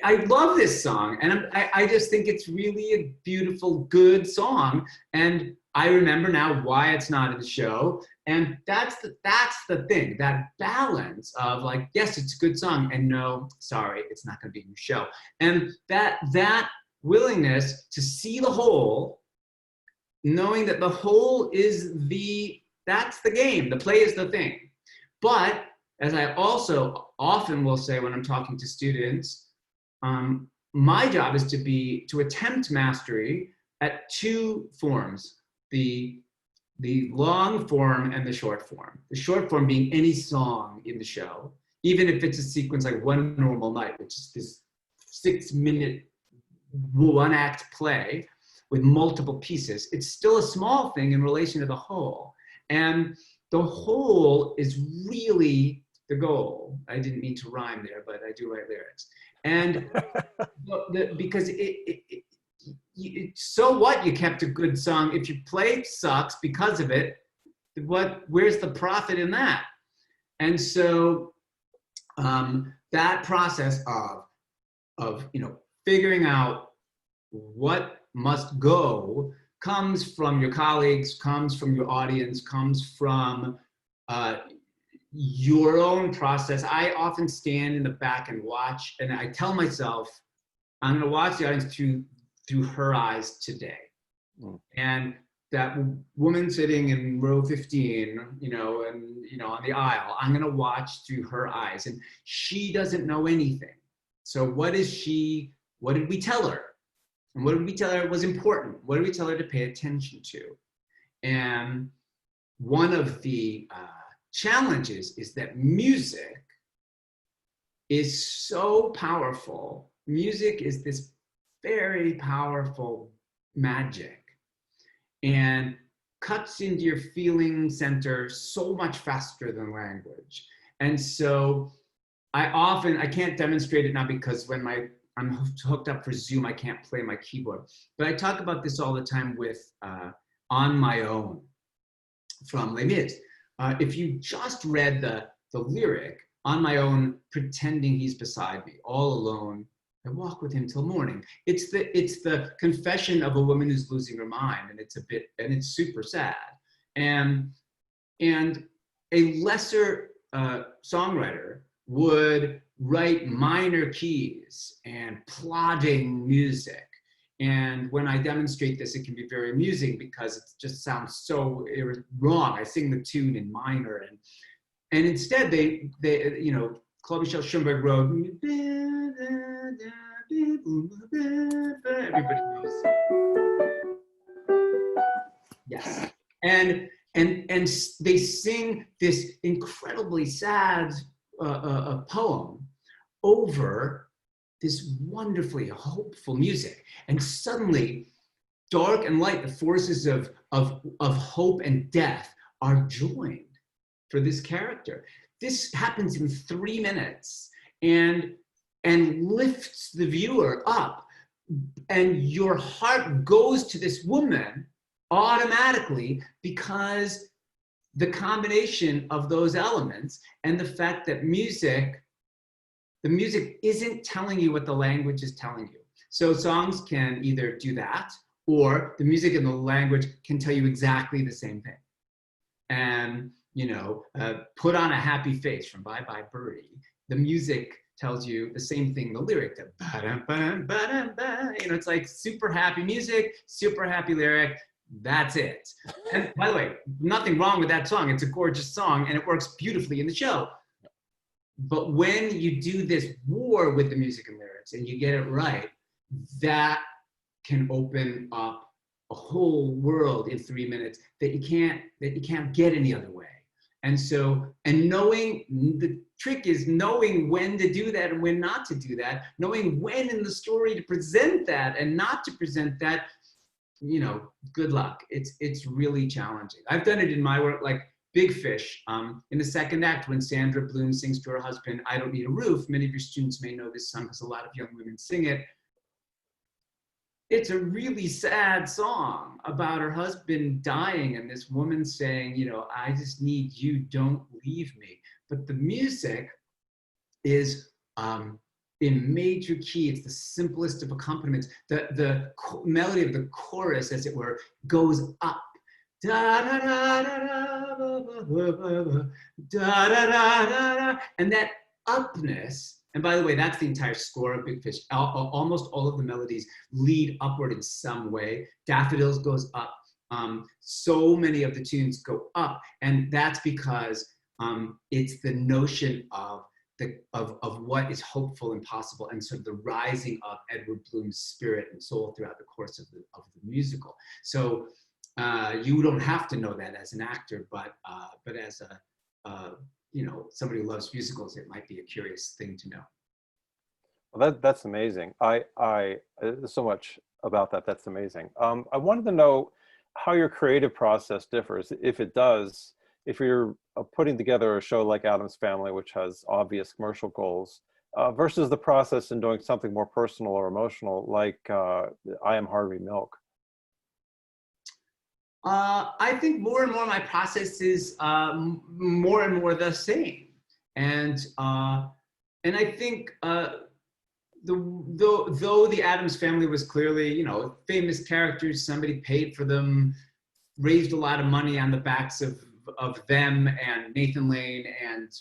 I love this song. And I just think it's really a beautiful, good song. And I remember now why it's not in the show. And that's the thing, that balance of, like, yes, it's a good song, and no, sorry, it's not gonna be in your show. And that willingness to see the whole, knowing that the whole is that's the game, the play is the thing. But as I also often will say when I'm talking to students, my job is to attempt mastery at two forms: the the long form and the short form. The short form being any song in the show, even if it's a sequence like One Normal Night, which is this 6-minute, one-act play with multiple pieces. It's still a small thing in relation to the whole. And the whole is really the goal. I didn't mean to rhyme there, but I do write lyrics. And because so what, you kept a good song. If your play sucks because of it, where's the profit in that? And so that process of figuring out what must go comes from your colleagues, comes from your audience, comes from your own process. I often stand in the back and watch, and I tell myself, I'm going to watch the audience through her eyes today. And that woman sitting in row 15, and on the aisle, I'm going to watch through her eyes, and she doesn't know anything. So what did we tell her? And what did we tell her was important? What did we tell her to pay attention to? And one of the challenges is that music is so powerful. Music is this very powerful magic and cuts into your feeling center so much faster than language. And so I can't demonstrate it now because when I'm hooked up for Zoom, I can't play my keyboard. But I talk about this all the time with On My Own from Les Mis. If you just read the lyric, On My Own, pretending he's beside me, all alone, I walk with him till morning. It's the confession of a woman who's losing her mind, and it's super sad. And a lesser songwriter would write minor keys and plodding music. And when I demonstrate this, it can be very amusing because it just sounds so wrong. I sing the tune in minor, and instead Claude Michel Schoenberg wrote, everybody knows. Yes. And they sing this incredibly sad poem over this wonderfully hopeful music. And suddenly, dark and light, the forces of hope and death are joined for this character. This happens in 3 minutes and lifts the viewer up. And your heart goes to this woman automatically because the combination of those elements and the fact that the music isn't telling you what the language is telling you. So songs can either do that, or the music and the language can tell you exactly the same thing. And, Put on a Happy Face from Bye Bye Birdie. The music tells you the same thing, the lyric, it's like super happy music, super happy lyric. That's it. And by the way, nothing wrong with that song. It's a gorgeous song and it works beautifully in the show. But when you do this war with the music and lyrics and you get it right, that can open up a whole world in 3 minutes that you can't get any other way. And so, the trick is knowing when to do that and when not to do that, knowing when in the story to present that and not to present that. Good luck. It's really challenging. I've done it in my work, like Big Fish. In the second act, when Sandra Bloom sings to her husband, I Don't Need a Roof, many of your students may know this song because a lot of young women sing it. It's a really sad song about her husband dying and this woman saying, I just need you, don't leave me. But the music is in major key. It's the simplest of accompaniments. The melody of the chorus, as it were, goes up. Da da da da da da da da, and that upness. And by the way, that's the entire score of Big Fish. Almost all of the melodies lead upward in some way. Daffodils goes up. So many of the tunes go up, and that's because it's the notion of what is hopeful and possible, and sort of the rising of Edward Bloom's spirit and soul throughout the course of the musical. So You don't have to know that as an actor, but as somebody who loves musicals, it might be a curious thing to know. Well, that's amazing. There's so much about that. That's amazing. I wanted to know how your creative process differs, if it does, if you're putting together a show like Addams Family, which has obvious commercial goals, versus the process in doing something more personal or emotional, like I Am Harvey Milk. I think more and more my process is more and more the same, and I think though the Addams Family was clearly, famous characters, somebody paid for them, raised a lot of money on the backs of them and Nathan Lane and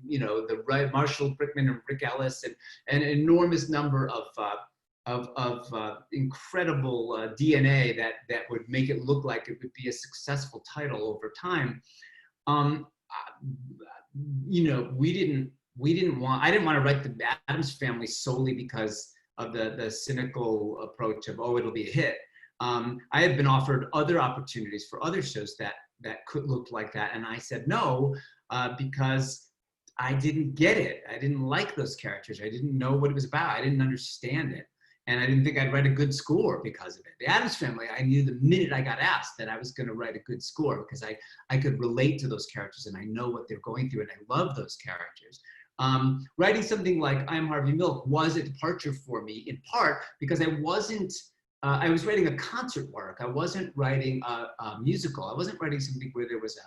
the Marshall Brickman and Rick Ellis and an enormous number of incredible DNA that would make it look like it would be a successful title over time. I didn't want to write the Addams Family solely because of the cynical approach of, oh, it'll be a hit. I had been offered other opportunities for other shows that could look like that, and I said no because I didn't get it. I didn't like those characters. I didn't know what it was about. I didn't understand it. And I didn't think I'd write a good score because of it. The Addams Family, I knew the minute I got asked that I was going to write a good score because I could relate to those characters and I know what they're going through and I love those characters. Writing something like I Am Harvey Milk was a departure for me, in part because I was writing a concert work. I wasn't writing a musical. I wasn't writing something where there was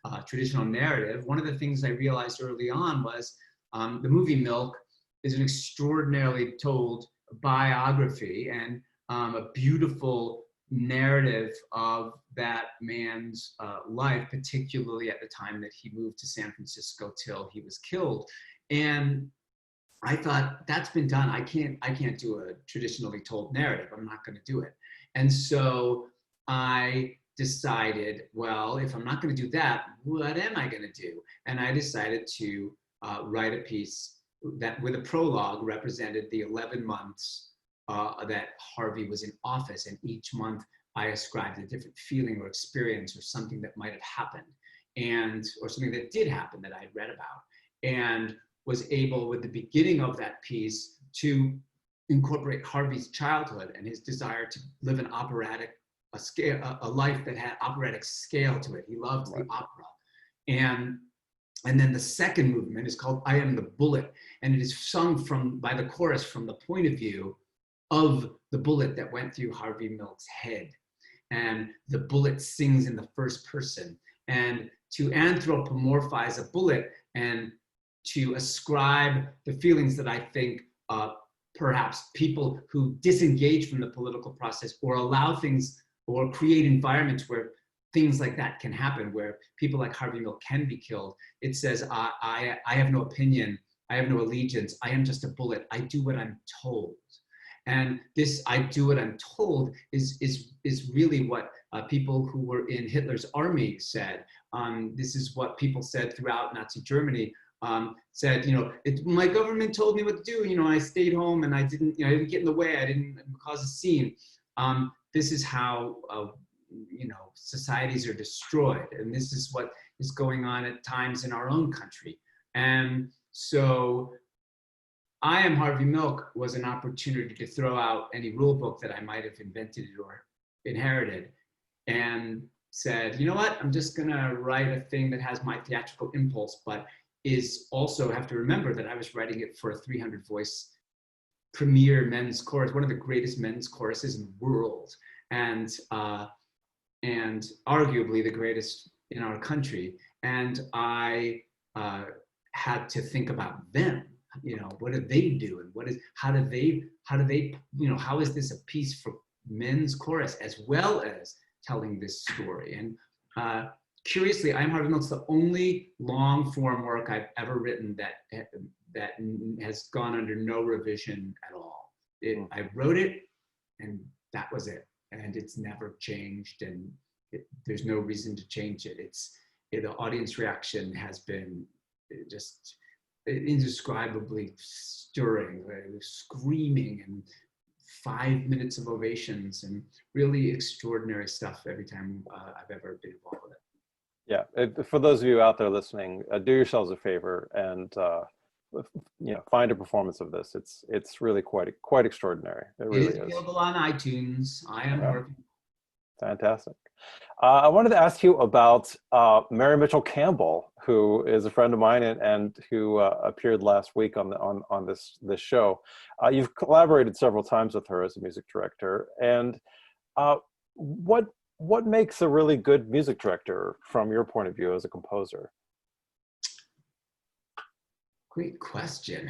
a traditional narrative. One of the things I realized early on was the movie Milk is an extraordinarily told biography and a beautiful narrative of that man's life, particularly at the time that he moved to San Francisco till he was killed. And I thought, that's been done. I can't do a traditionally told narrative. I'm not going to do it. And so I decided, well, if I'm not going to do that, what am I going to do? And I decided to write a piece that, with a prologue, represented the 11 months that Harvey was in office. And each month I ascribed a different feeling or experience or something that might have happened, or something that did happen that I had read about. And was able, with the beginning of that piece, to incorporate Harvey's childhood and his desire to live an operatic, a life that had operatic scale to it. He loved the opera. And then the second movement is called I Am the Bullet, and it is sung by the chorus from the point of view of the bullet that went through Harvey Milk's head. And the bullet sings in the first person. And to anthropomorphize a bullet and to ascribe the feelings that I think perhaps people who disengage from the political process or allow things or create environments where things like that can happen, where people like Harvey Milk can be killed. It says, I have no opinion, I have no allegiance, I am just a bullet, I do what I'm told. And this I do what I'm told is really what people who were in Hitler's army said. This is what people said throughout Nazi Germany. Said, my government told me what to do. I stayed home and I didn't get in the way. I didn't cause a scene. This is how, societies are destroyed. And this is what is going on at times in our own country. And so I Am Harvey Milk was an opportunity to throw out any rule book that I might have invented or inherited and said, you know what, I'm just gonna write a thing that has my theatrical impulse, but is also have to remember that I was writing it for a 300 voice premier men's chorus, one of the greatest men's choruses in the world, and arguably the greatest in our country. And I had to think about them. What do they do, and how do they how is this a piece for men's chorus as well as telling this story? And curiously, I Am Harvey Milk's the only long form work I've ever written that has gone under no revision at all. I wrote it, and that was it, and it's never changed, and there's no reason to change it. The audience reaction has been just indescribably stirring, screaming and 5 minutes of ovations and really extraordinary stuff every time I've ever been involved with it. Yeah, for those of you out there listening, do yourselves a favor and find a performance of this. It's really quite extraordinary. It really is. Available on iTunes. I am working. Fantastic. I wanted to ask you about Mary Mitchell Campbell, who is a friend of mine and who appeared last week on this show. You've collaborated several times with her as a music director, and what makes a really good music director from your point of view as a composer? Great question.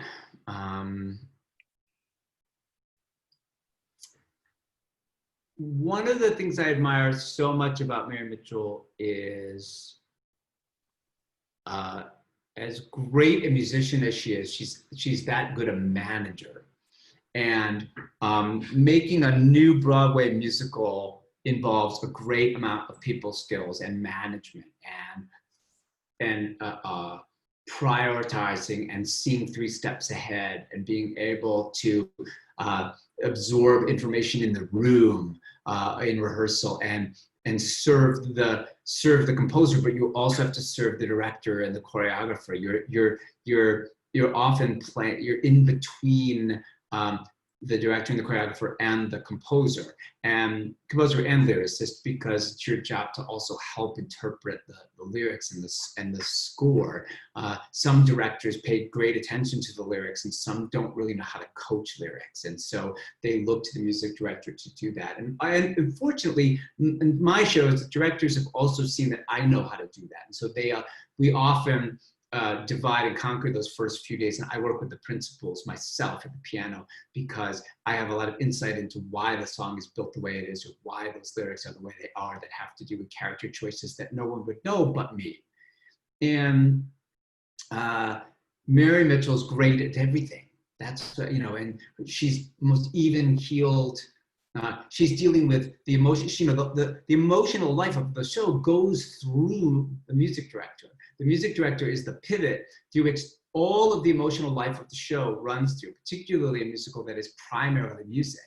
One of the things I admire so much about Mary Mitchell is, as great a musician as she is, she's that good a manager. And making a new Broadway musical involves a great amount of people skills and management and prioritizing and seeing 3 steps ahead and being able to absorb information in the room in rehearsal and serve the composer, but you also have to serve the director and the choreographer. You're often you're in between the director and the choreographer and the composer and lyricist, because it's your job to also help interpret the lyrics and the score. Some directors pay great attention to the lyrics and some don't really know how to coach lyrics. And so they look to the music director to do that. And unfortunately, in my shows, the directors have also seen that I know how to do that. And so we often divide and conquer those first few days. And I work with the principals myself at the piano because I have a lot of insight into why the song is built the way it is, or why those lyrics are the way they are, that have to do with character choices that no one would know but me. And Mary Mitchell's great at everything. That's, and she's most even-keeled. She's dealing with the emotion, the emotional life of the show goes through the music director. The music director is the pivot through which all of the emotional life of the show runs through, particularly a musical that is primarily music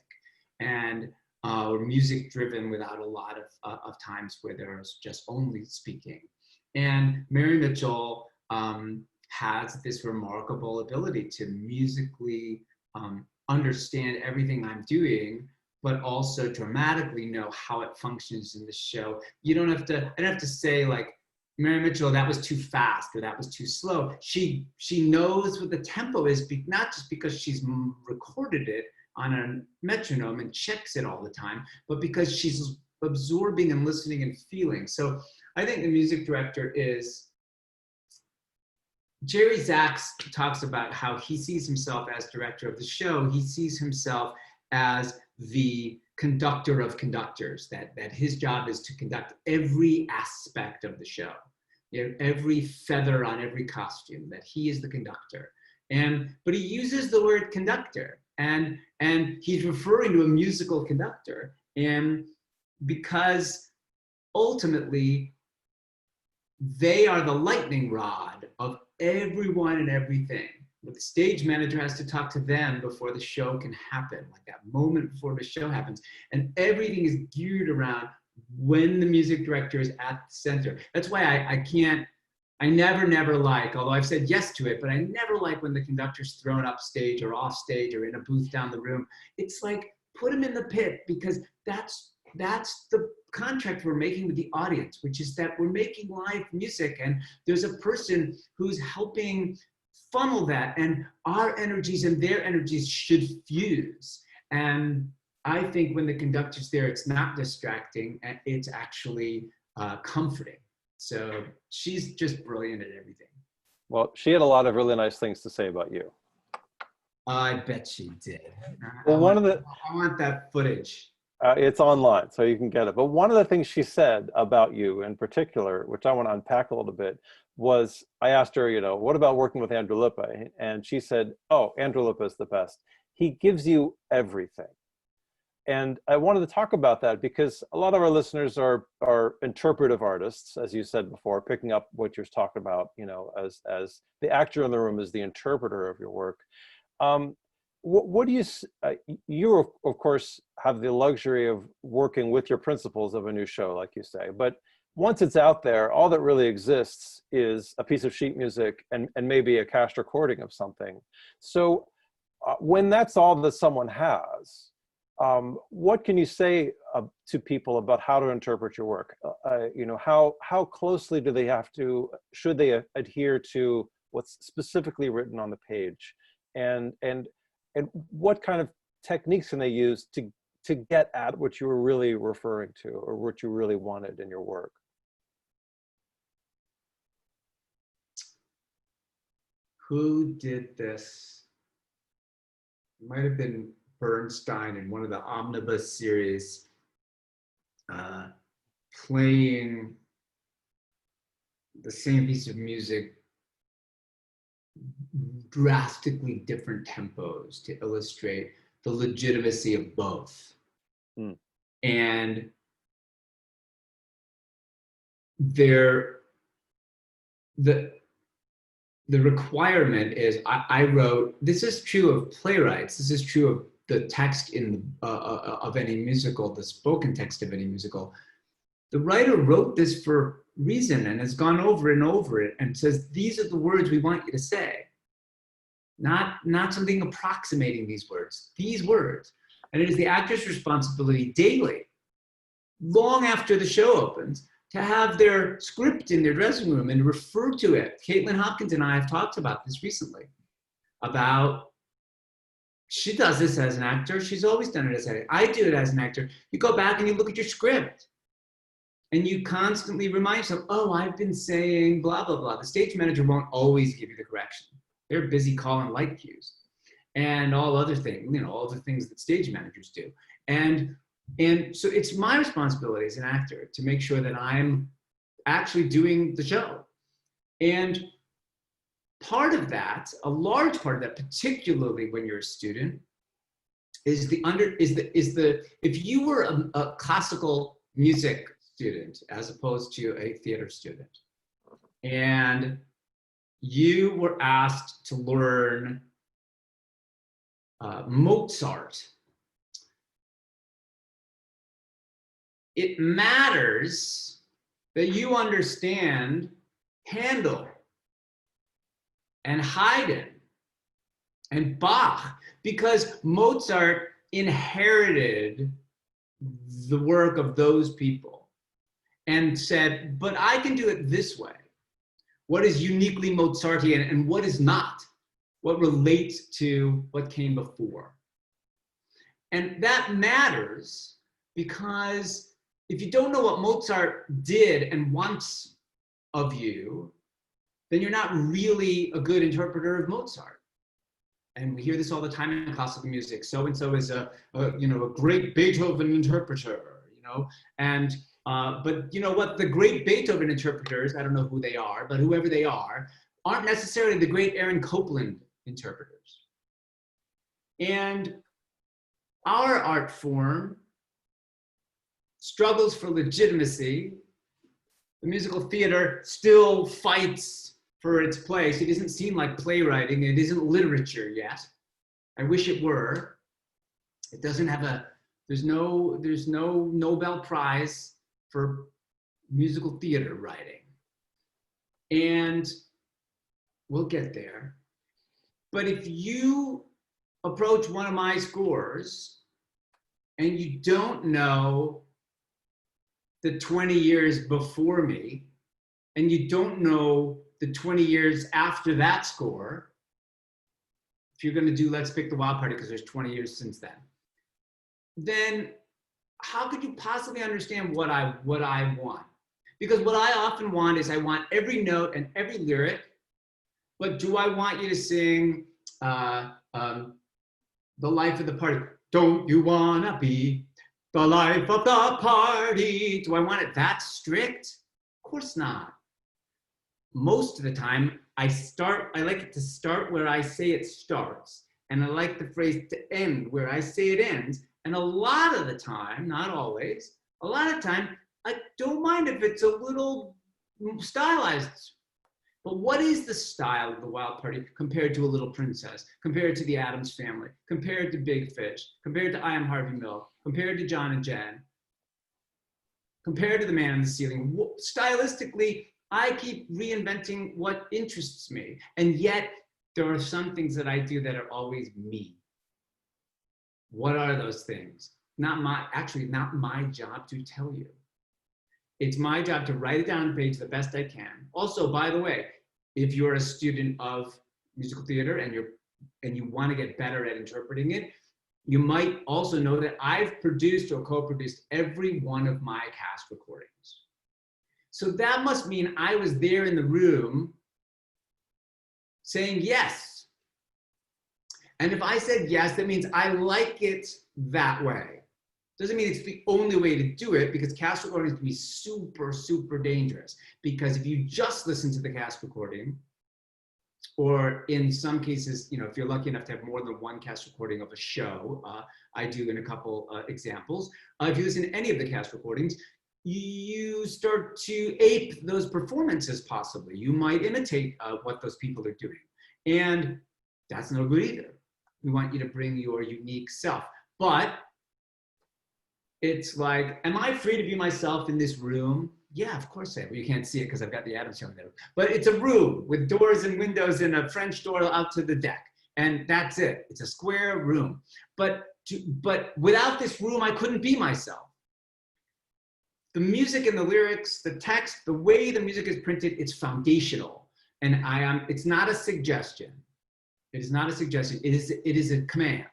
and or music driven without a lot of times where there's just only speaking. And Mary Mitchell has this remarkable ability to musically understand everything I'm doing, but also dramatically know how it functions in the show. I don't have to say like, Mary Mitchell, that was too fast or that was too slow. She knows what the tempo is, not just because she's recorded it on a metronome and checks it all the time, but because she's absorbing and listening and feeling. So I think the music director is, Jerry Zaks talks about how he sees himself as director of the show. He sees himself as the conductor of conductors, that his job is to conduct every aspect of the show, every feather on every costume, that he is the conductor. But he uses the word conductor, and he's referring to a musical conductor, and because ultimately they are the lightning rod of everyone and everything. But the stage manager has to talk to them before the show can happen, like that moment before the show happens. And everything is geared around when the music director is at the center. That's why I never like, although I've said yes to it, but I never like when the conductor's thrown up stage or off stage or in a booth down the room. It's like, put him in the pit, because that's the contract we're making with the audience, which is that we're making live music and there's a person who's helping funnel that, and our energies and their energies should fuse. And I think when the conductor's there, it's not distracting, and it's actually comforting. So she's just brilliant at everything. Well, she had a lot of really nice things to say about you. I bet she did. Well, I want that footage. It's online, so you can get it. But one of the things she said about you in particular, which I want to unpack a little bit, was I asked her, what about working with Andrew Lippa? And she said, oh, Andrew Lippa is the best. He gives you everything. And I wanted to talk about that because a lot of our listeners are interpretive artists, as you said before, picking up what you're talking about, as the actor in the room is the interpreter of your work. What do you, you of course have the luxury of working with your principals of a new show, like you say, but once it's out there, all that really exists is a piece of sheet music and maybe a cast recording of something. So when that's all that someone has, what can you say to people about how to interpret your work? You know, how closely do they have to, should they adhere to what's specifically written on the page? And what kind of techniques can they use to get at what you were really referring to or what you really wanted in your work? Who did this? It might have been Bernstein in one of the omnibus series, playing the same piece of music, drastically different tempos to illustrate the legitimacy of both. Mm. And the requirement is, I wrote, this is true of playwrights, this is true of the text of any musical, the spoken text of any musical. The writer wrote this for a reason and has gone over and over it and says, these are the words we want you to say. Not something approximating these words. And it is the actor's responsibility daily, long after the show opens, to have their script in their dressing room and refer to it. Caitlin Hopkins and I have talked about this recently, about, she does this as an actor. She's always done it as an actor. I do it as an actor. You go back and you look at your script and you constantly remind yourself, oh, I've been saying blah, blah, blah. The stage manager won't always give you the correction. They're busy calling light cues and all other things, you know, all the things that stage managers do. And so it's my responsibility as an actor to make sure that I'm actually doing the show. And part of that, a large part of that, particularly when you're a student, is if you were a classical music student as opposed to a theater student, and you were asked to learn Mozart, it matters that you understand Handel and Haydn and Bach, because Mozart inherited the work of those people and said, but I can do it this way. What is uniquely Mozartian and what is not? What relates to what came before? And that matters because if you don't know what Mozart did and wants of you, then you're not really a good interpreter of Mozart. And we hear this all the time in classical music. So-and-so is a great Beethoven interpreter, you know? And, but you know what, the great Beethoven interpreters, I don't know who they are, but whoever they are, aren't necessarily the great Aaron Copland interpreters. And our art form struggles for legitimacy. The musical theater still fights for its place. It doesn't seem like playwriting. It isn't literature yet. I wish it were. It doesn't have there's no Nobel Prize for musical theater writing. And we'll get there. But if you approach one of my scores and you don't know the 20 years before me, and you don't know the 20 years after that score, if you're gonna do Let's Pick the Wild Party, because there's 20 years since then how could you possibly understand what I want? Because what I often want is I want every note and every lyric, but do I want you to sing The Life of the Party? Don't you wanna be the life of the party? Do I want it that strict? Of course not. Most of the time, I like it to start where I say it starts, and I like the phrase to end where I say it ends. And a lot of the time, not always, a lot of time, I don't mind if it's a little stylized. But what is the style of the Wild Party compared to A Little Princess, compared to the Addams Family, compared to Big Fish, compared to I Am Harvey Milk, compared to John and Jen, compared to The Man in the Ceiling? Stylistically, I keep reinventing what interests me. And yet there are some things that I do that are always me. What are those things? Not my job to tell you. It's my job to write it down on page the best I can. Also, by the way, if you're a student of musical theater and you want to get better at interpreting it, you might also know that I've produced or co-produced every one of my cast recordings. So that must mean I was there in the room saying yes. And if I said yes, that means I like it that way. Doesn't mean it's the only way to do it, because cast recordings can be super, super dangerous. Because if you just listen to the cast recording, or in some cases, you know, if you're lucky enough to have more than one cast recording of a show, I do in a couple examples. If you listen to any of the cast recordings, you start to ape those performances possibly. You might imitate what those people are doing. And that's no good either. We want you to bring your unique self. But it's like, am I free to be myself in this room? Yeah, of course I am. Well, you can't see it because I've got the Addams Family there. But it's a room with doors and windows and a French door out to the deck. And that's it. It's a square room. But without this room, I couldn't be myself. The music and the lyrics, the text, the way the music is printed, it's foundational. And it's not a suggestion. It is not a suggestion. It is a command.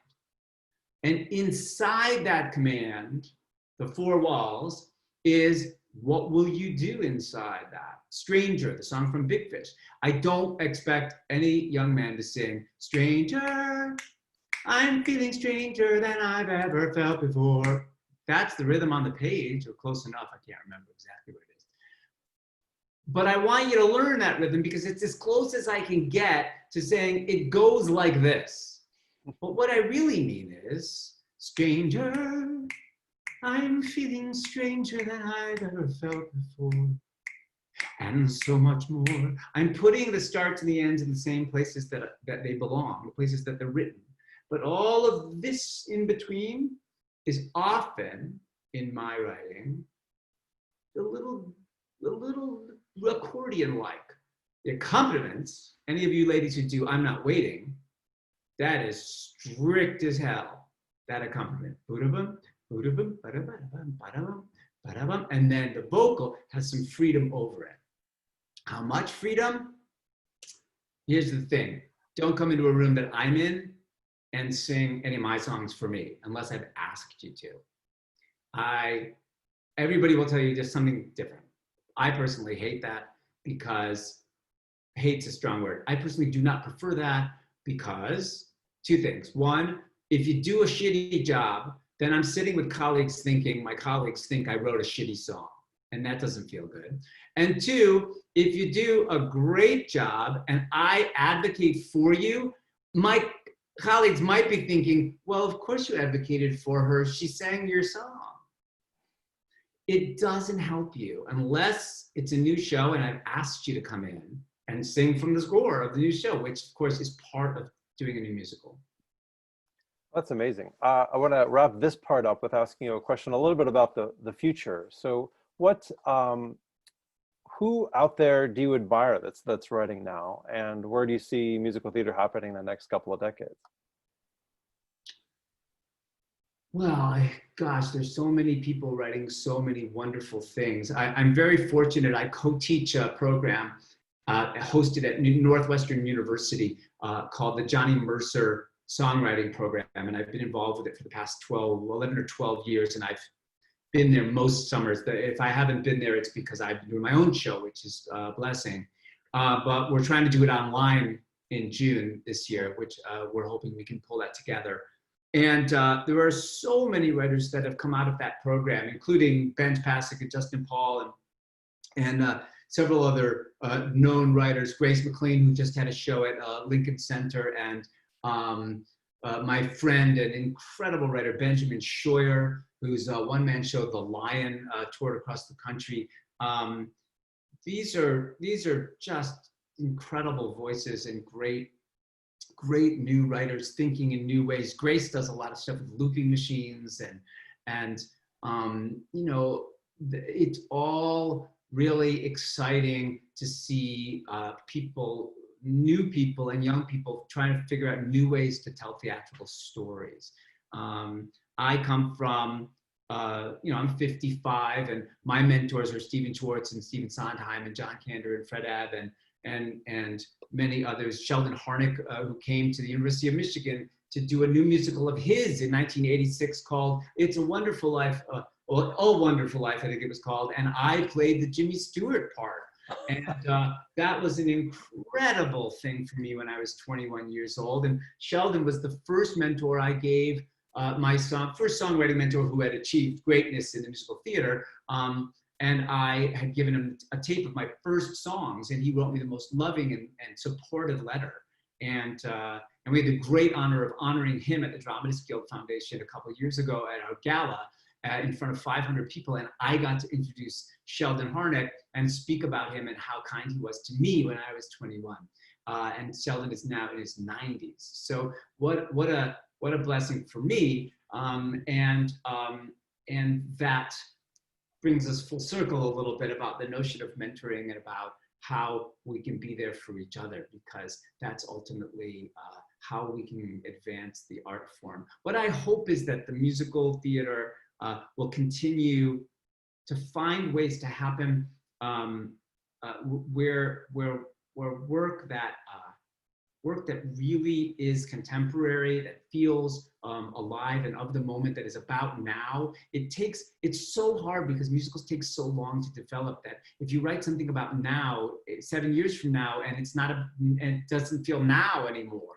And inside that command, the four walls, is what will you do inside that? Stranger, the song from Big Fish. I don't expect any young man to sing, stranger, I'm feeling stranger than I've ever felt before. That's the rhythm on the page, or close enough. I can't remember exactly what it is. But I want you to learn that rhythm because it's as close as I can get to saying it goes like this. But what I really mean is, stranger, I'm feeling stranger than I've ever felt before. And so much more. I'm putting the starts and the ends in the same places that they belong, the places that they're written. But all of this in between is often, in my writing, a little accordion-like. The accompaniments, any of you ladies who do I'm Not Waiting, that is strict as hell, that accompaniment. And then the vocal has some freedom over it. How much freedom? Here's the thing. Don't come into a room that I'm in and sing any of my songs for me, unless I've asked you to. Everybody will tell you just something different. I personally hate that because hate's a strong word. I personally do not prefer that because two things. One, if you do a shitty job, then I'm sitting with colleagues thinking, my colleagues think I wrote a shitty song, and that doesn't feel good. And two, if you do a great job and I advocate for you, my colleagues might be thinking, well, of course you advocated for her, she sang your song. It doesn't help you unless it's a new show and I've asked you to come in and sing from the score of the new show, which of course is part of doing a new musical. That's amazing. I want to wrap this part up with asking you a question a little bit about the future. So who out there do you admire that's writing now? And where do you see musical theater happening in the next couple of decades? Well, gosh, there's so many people writing so many wonderful things. I'm very fortunate. I co-teach a program hosted at Northwestern University called the Johnny Mercer Songwriting Program. And I've been involved with it for the past 11 or 12 years. And I've been there most summers. If I haven't been there, it's because I've been doing my own show, which is a blessing. But we're trying to do it online in June this year, which we're hoping we can pull that together. And there are so many writers that have come out of that program, including Ben Pasek and Justin Paul and several other known writers. Grace McLean, who just had a show at Lincoln Center, and my friend and incredible writer, Benjamin Scheuer, whose one-man show, The Lion, toured across the country. These are just incredible voices and great new writers thinking in new ways. Grace does a lot of stuff with looping machines and you know, it's all really exciting to see new people and young people trying to figure out new ways to tell theatrical stories. I come from, you know, I'm 55 and my mentors are Stephen Schwartz and Stephen Sondheim and John Kander and Fred Ebb and many others. Sheldon Harnick, who came to the University of Michigan to do a new musical of his in 1986 called It's a Wonderful Life, Oh Wonderful Life, I think it was called, and I played the Jimmy Stewart part. And that was an incredible thing for me when I was 21 years old. And Sheldon was the first mentor I gave, my first songwriting mentor who had achieved greatness in the musical theater. And I had given him a tape of my first songs, and he wrote me the most loving and supportive letter. And we had the great honor of honoring him at the Dramatists Guild Foundation a couple of years ago at our gala in front of 500 people. And I got to introduce Sheldon Harnick and speak about him and how kind he was to me when I was 21. And Sheldon is now in his 90s. So what a blessing for me. And that brings us full circle a little bit about the notion of mentoring and about how we can be there for each other, because that's ultimately how we can advance the art form. What I hope is that the musical theater will continue to find ways to happen where work that really is contemporary, that feels alive and of the moment, that is about now. It's so hard because musicals take so long to develop that if you write something about now, 7 years from now, and it doesn't feel now anymore.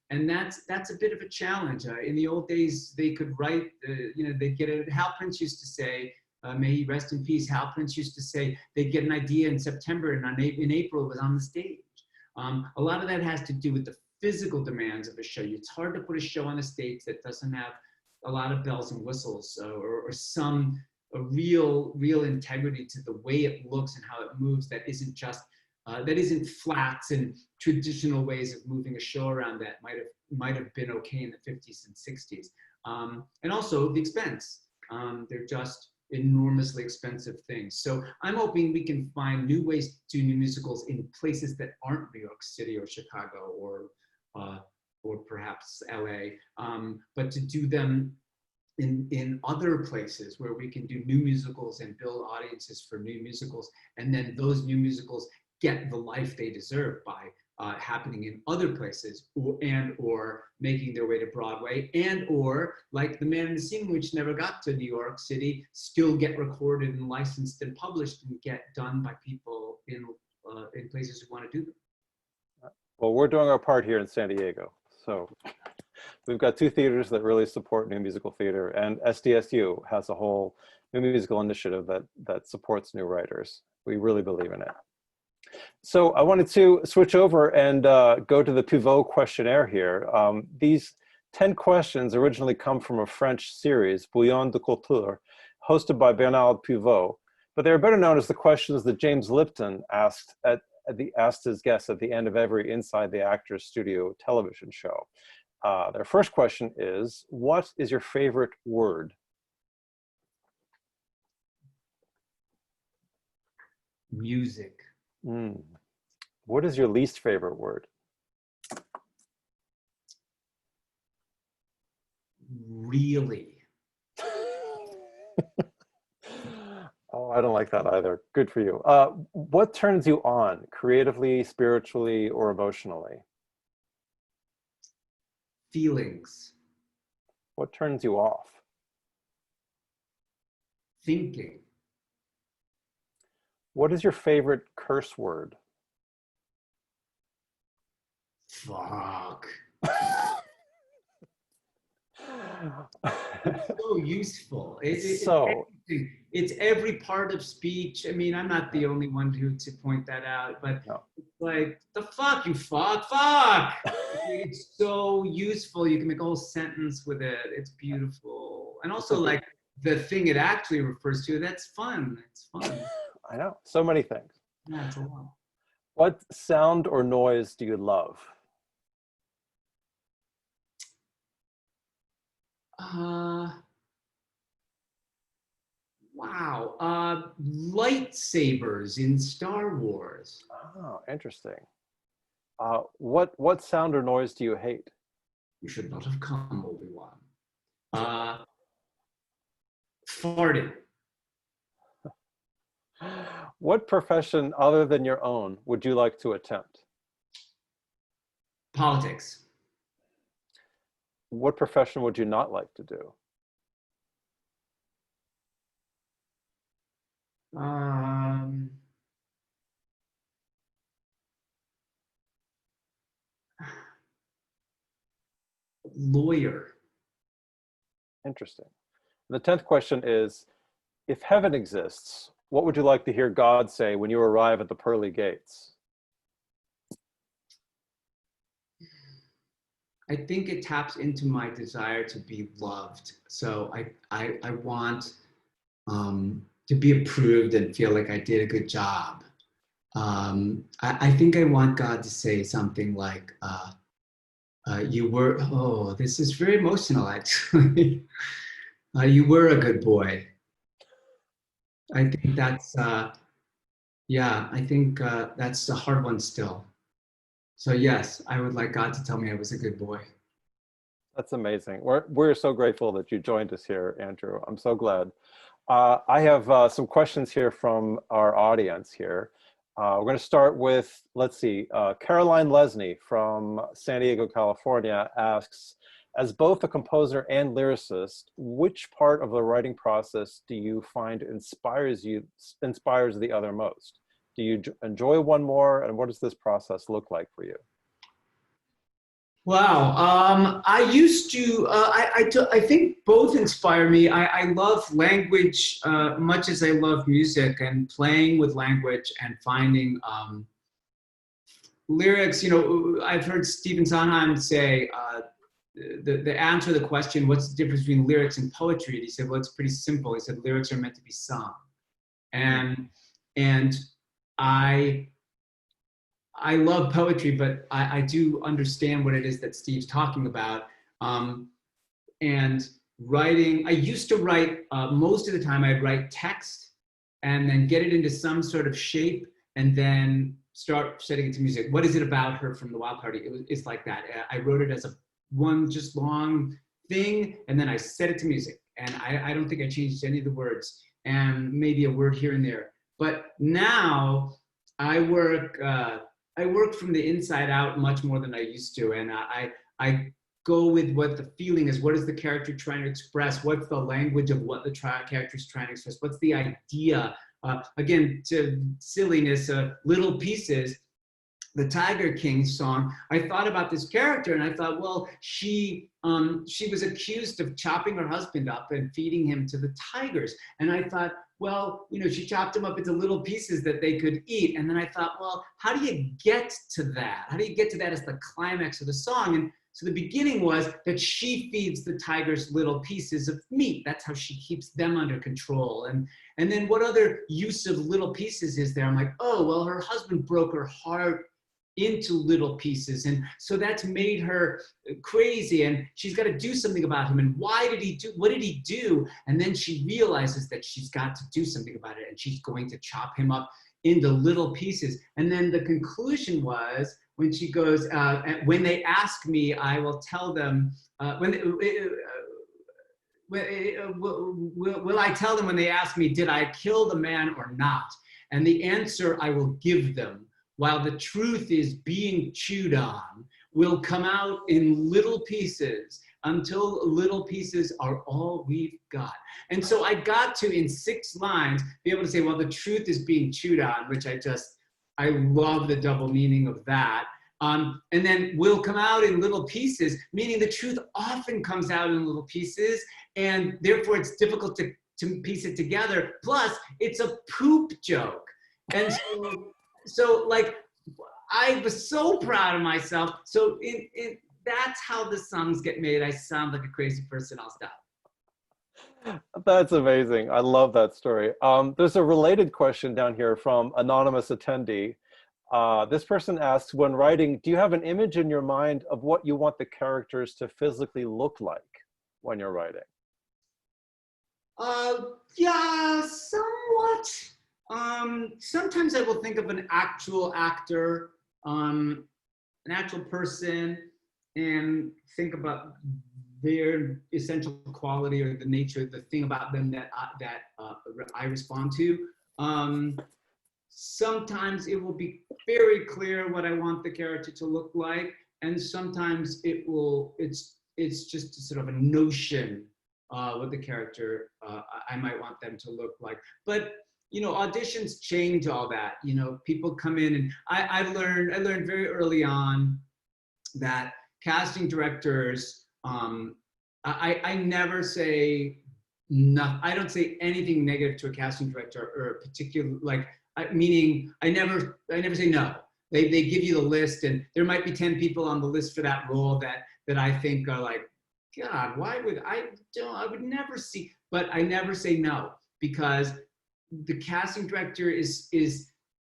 And that's a bit of a challenge. In the old days, they could write, you know, they'd get it. Hal Prince used to say, may he rest in peace, Hal Prince used to say, they'd get an idea in September and in April it was on the stage. A lot of that has to do with the physical demands of a show. It's hard to put a show on the stage that doesn't have a lot of bells and whistles or a real integrity to the way it looks and how it moves, that isn't just that isn't flats and traditional ways of moving a show around that might have been okay in the 50s and 60s. And also the expense. They're just enormously expensive things. So I'm hoping we can find new ways to do new musicals in places that aren't New York City or Chicago or perhaps LA, but to do them in other places where we can do new musicals and build audiences for new musicals, and then those new musicals get the life they deserve by happening in other places or making their way to Broadway, and or like The Man in the Scene, which never got to New York City, still get recorded and licensed and published and get done by people in places who want to do them. Well, we're doing our part here in San Diego. So we've got two theaters that really support new musical theater, and SDSU has a whole new musical initiative that supports new writers. We really believe in it. So I wanted to switch over and go to the Pivot questionnaire here. These 10 questions originally come from a French series, Bouillon de Culture, hosted by Bernard Pivot, but they're better known as the questions that James Lipton asked his guests at the end of every Inside the Actors Studio television show. Their first question is, what is your favorite word? Music. What is your least favorite word? Really? Oh, I don't like that either. Good for you. What turns you on, creatively, spiritually, or emotionally? Feelings. What turns you off? Thinking. What is your favorite curse word? Fuck. It's so useful. It's every part of speech. I mean, I'm not the only one to point that out, but no. It's like, the fuck, you fuck. It's so useful. You can make a whole sentence with it. It's beautiful. And also, like, the thing it actually refers to, that's fun. It's fun. I know, so many things. Yeah, it's a lot. What sound or noise do you love? Uh, wow. Lightsabers in Star Wars. Oh, interesting. What sound or noise do you hate? You should not have come, Obi-Wan. Farting. What profession other than your own would you like to attempt? Politics. What profession would you not like to do? Um, Lawyer. Interesting. The 10th question is, if heaven exists, what would you like to hear God say when you arrive at the pearly gates? I think it taps into my desire to be loved. So I want to be approved and feel like I did a good job. I think I want God to say something like, you were, oh, this is very emotional actually. You were a good boy. I think that's, yeah, I think that's a hard one still. So yes, I would like God to tell me I was a good boy. That's amazing. We're so grateful that you joined us here, Andrew. I'm so glad. I have some questions here from our audience here. We're going to start with, let's see, Caroline Lesney from San Diego, California asks, as both a composer and lyricist, which part of the writing process do you find inspires the other most? Do you enjoy one more, and what does this process look like for you? Wow. I used to, I think both inspire me. I love language much as I love music, and playing with language and finding lyrics. You know, I've heard Stephen Sondheim say the answer to the question, what's the difference between lyrics and poetry? And he said, well, it's pretty simple. He said, lyrics are meant to be sung. And I love poetry, but I do understand what it is that Steve's talking about. And writing, I used to write, most of the time I'd write text and then get it into some sort of shape and then start setting it to music. What is it about her from the Wild Party? It's like that. I wrote it as a one just long thing, and then I set it to music. And I don't think I changed any of the words, and maybe a word here and there. But now I work from the inside out much more than I used to. And I go with what the feeling is. What is the character trying to express? What's the language of what the character is trying to express? What's the idea? Again, to silliness, Little Pieces, the Tiger King song, I thought about this character and I thought, well, she was accused of chopping her husband up and feeding him to the tigers. And I thought, well, you know, she chopped him up into little pieces that they could eat. And then I thought, well, how do you get to that? How do you get to that as the climax of the song? And so the beginning was that she feeds the tigers little pieces of meat. That's how she keeps them under control. And then what other use of little pieces is there? I'm like, oh, well, her husband broke her heart into little pieces, and so that's made her crazy, and she's got to do something about him. And what did he do? And then she realizes that she's got to do something about it, and she's going to chop him up into little pieces. And then the conclusion was when she goes, when they ask me, I will tell them, will I tell them when they ask me, did I kill the man or not? And the answer I will give them, while the truth is being chewed on, will come out in little pieces until little pieces are all we've got. And so I got to, in 6 lines, be able to say, well, the truth is being chewed on, which I love the double meaning of that. And then will come out in little pieces, meaning the truth often comes out in little pieces, and therefore it's difficult to piece it together. Plus, it's a poop joke. And so like, I was so proud of myself. So that's how the songs get made. I sound like a crazy person. I'll stop. That's amazing. I love that story. There's a related question down here from anonymous attendee. This person asks, when writing, do you have an image in your mind of what you want the characters to physically look like when you're writing? Yeah, somewhat. Sometimes I will think of an actual actor, an actual person, and think about their essential quality or the nature, the thing about them that I respond to. Sometimes it will be very clear what I want the character to look like, and sometimes it's just a sort of a notion what the character I might want them to look like. But you know, auditions change all that. You know, people come in, and I learned very early on that casting directors, I never say no, I don't say anything negative to a casting director or a particular, like, meaning I never say no. They give you the list, and there might be 10 people on the list for that role that I think are like, God, why would I would never see, but I never say no, because the casting director is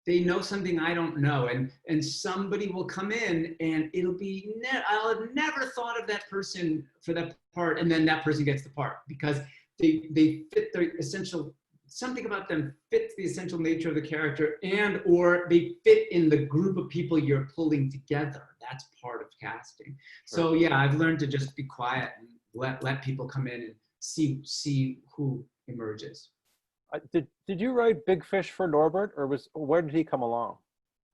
they know something I don't know, and somebody will come in and it'll be, I'll have never thought of that person for that part, and then that person gets the part because they fit the essential, something about them fits the essential nature of the character, and or they fit in the group of people you're pulling together. That's part of casting. So yeah, I've learned to just be quiet and let people come in and see who emerges. Did you write Big Fish for Norbert, or where did he come along?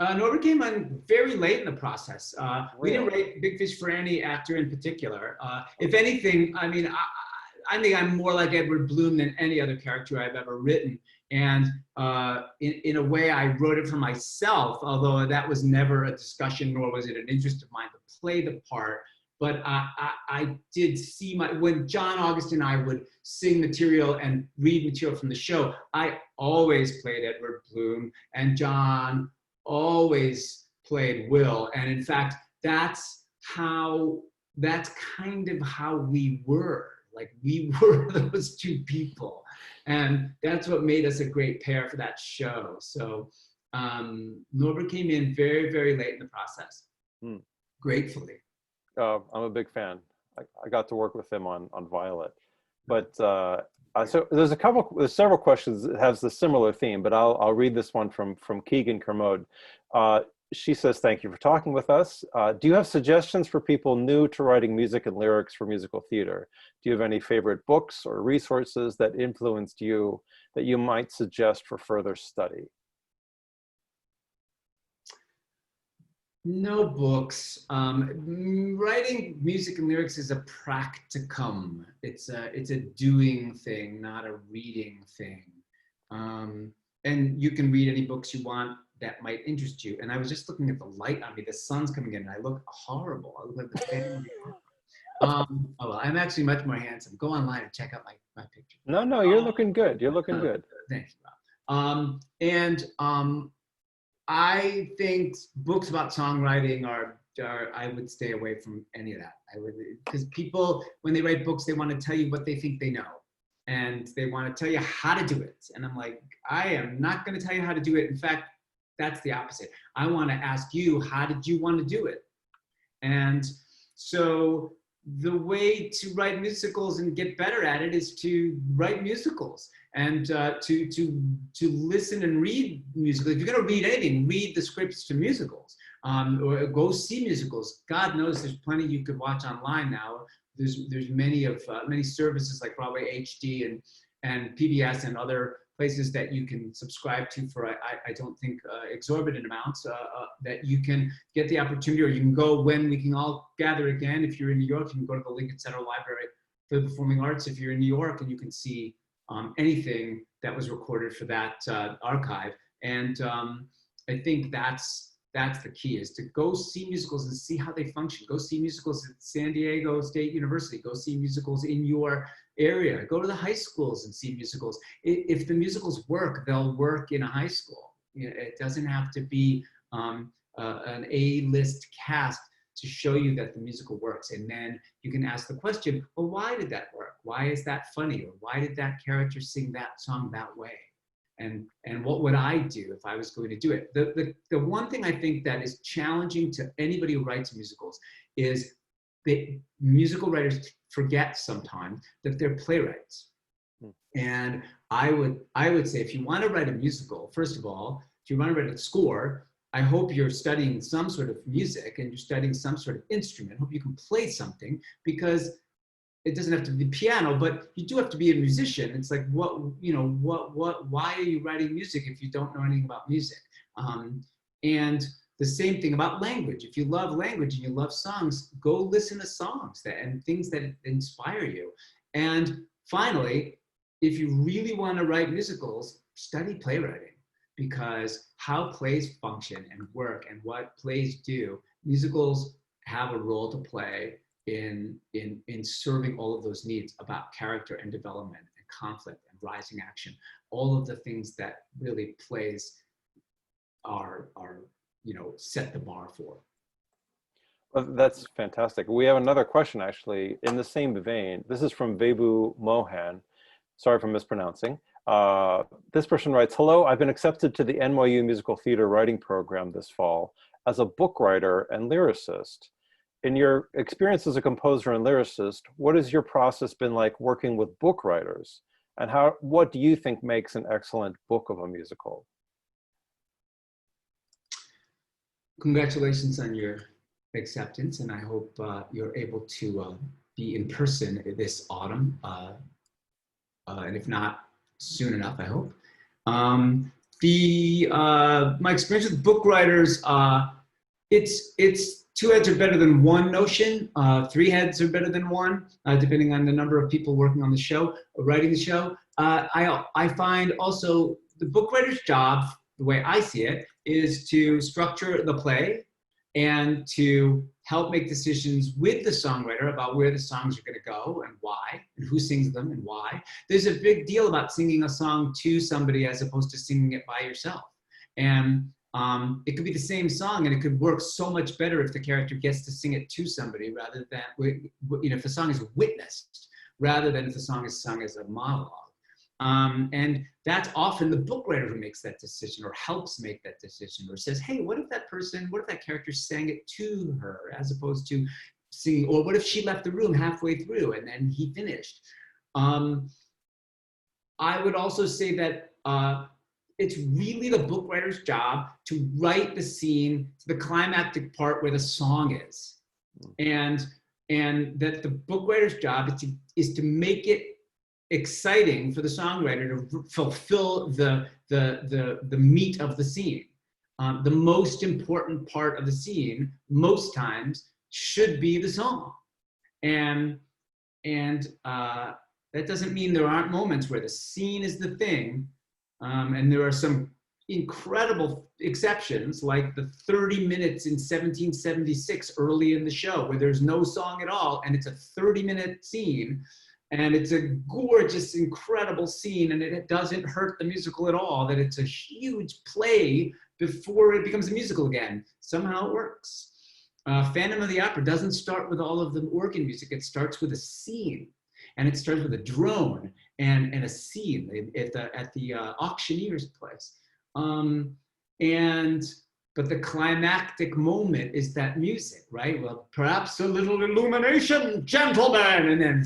Norbert came on very late in the process. We didn't Really? write Big Fish for any actor in particular. If anything, I mean, I think I'm more like Edward Bloom than any other character I've ever written. And in a way, I wrote it for myself, although that was never a discussion, nor was it an interest of mine to play the part. But I did see when John August and I would sing material and read material from the show, I always played Edward Bloom, and John always played Will. And in fact, that's kind of how we were. Like, we were those two people. And that's what made us a great pair for that show. So Norbert came in very, very late in the process, gratefully. I'm a big fan. I got to work with him on Violet. But so there's several questions that has the similar theme, but I'll read this one from Keegan Kermode. She says, thank you for talking with us. Do you have suggestions for people new to writing music and lyrics for musical theater? Do you have any favorite books or resources that influenced you that you might suggest for further study? No books. Writing music and lyrics is a practicum. It's a doing thing, not a reading thing. And you can read any books you want that might interest you. And I was just looking at the light on me. The sun's coming in, and I look horrible. I look like the family. Oh, well, I'm actually much more handsome. Go online and check out my picture. No, you're looking good. You're looking good. Thanks, Rob. I think books about songwriting are I would stay away from any of that. Because people, when they write books, they want to tell you what they think they know. And they want to tell you how to do it. And I'm like, I am not going to tell you how to do it. In fact, that's the opposite. I want to ask you, how did you want to do it? And so the way to write musicals and get better at it is to write musicals and to listen and read musicals. If you're going to read anything, read the scripts to musicals, or go see musicals. God knows there's plenty you could watch online now. There's many services like Broadway HD and PBS and other places that you can subscribe to for I don't think exorbitant amounts that you can get the opportunity, or you can go when we can all gather again. If you're in New York, you can go to the Lincoln Center Library for the Performing Arts. If you're in New York, and you can see anything that was recorded for that archive. And I think that's the key, is to go see musicals and see how they function. Go see musicals at San Diego State University. Go see musicals in your area. Go to the high schools and see musicals. If the musicals work, they'll work in a high school. You know, it doesn't have to be an A-list cast to show you that the musical works. And then you can ask the question, well, why did that work? Why is that funny? Or why did that character sing that song that way? And what would I do if I was going to do it? The one thing I think that is challenging to anybody who writes musicals is that musical writers forget sometimes that they're playwrights. And I would say, if you want to write a musical, first of all, if you want to write a score, I hope you're studying some sort of music and you're studying some sort of instrument. I hope you can play something, because it doesn't have to be piano, but you do have to be a musician. It's like, why are you writing music if you don't know anything about music? And the same thing about language. If you love language and you love songs, go listen to songs and things that inspire you. And finally, if you really want to write musicals, study playwriting, because how plays function and work and what plays do, musicals have a role to play in serving all of those needs about character and development and conflict and rising action, all of the things that really plays are set the bar for. Well, that's fantastic. We have another question actually in the same vein. This is from Vebu Mohan. Sorry for mispronouncing. This person writes, hello, I've been accepted to the NYU Musical Theatre Writing Program this fall as a book writer and lyricist. In your experience as a composer and lyricist, what has your process been like working with book writers? And what do you think makes an excellent book of a musical? Congratulations on your acceptance, and I hope you're able to be in person this autumn, and if not, soon enough, I hope. My experience with book writers, it's two heads are better than one notion. Three heads are better than one, depending on the number of people working on the show, writing the show. I find also the book writer's job, the way I see it, is to structure the play and to help make decisions with the songwriter about where the songs are going to go and why, and who sings them and why. There's a big deal about singing a song to somebody as opposed to singing it by yourself. And it could be the same song, and it could work so much better if the character gets to sing it to somebody rather than, if the song is witnessed, rather than if the song is sung as a monologue. And that's often the book writer who makes that decision or helps make that decision, or says, hey, what if that character sang it to her as opposed to singing, or what if she left the room halfway through and then he finished? I would also say that it's really the book writer's job to write the scene to the climactic part where the song is. And that the book writer's job is to make it exciting for the songwriter to fulfill the meat of the scene. The most important part of the scene, most times, should be the song. And that doesn't mean there aren't moments where the scene is the thing. And there are some incredible exceptions, like the 30 minutes in 1776 early in the show where there's no song at all, and it's a 30-minute scene, and it's a gorgeous, incredible scene, and it doesn't hurt the musical at all that it's a huge play before it becomes a musical again. Somehow it works. Phantom of the Opera doesn't start with all of the organ music. It starts with a scene, and it starts with a drone and a scene at the auctioneer's place. But the climactic moment is that music, right? Well, perhaps a little illumination, gentlemen, and then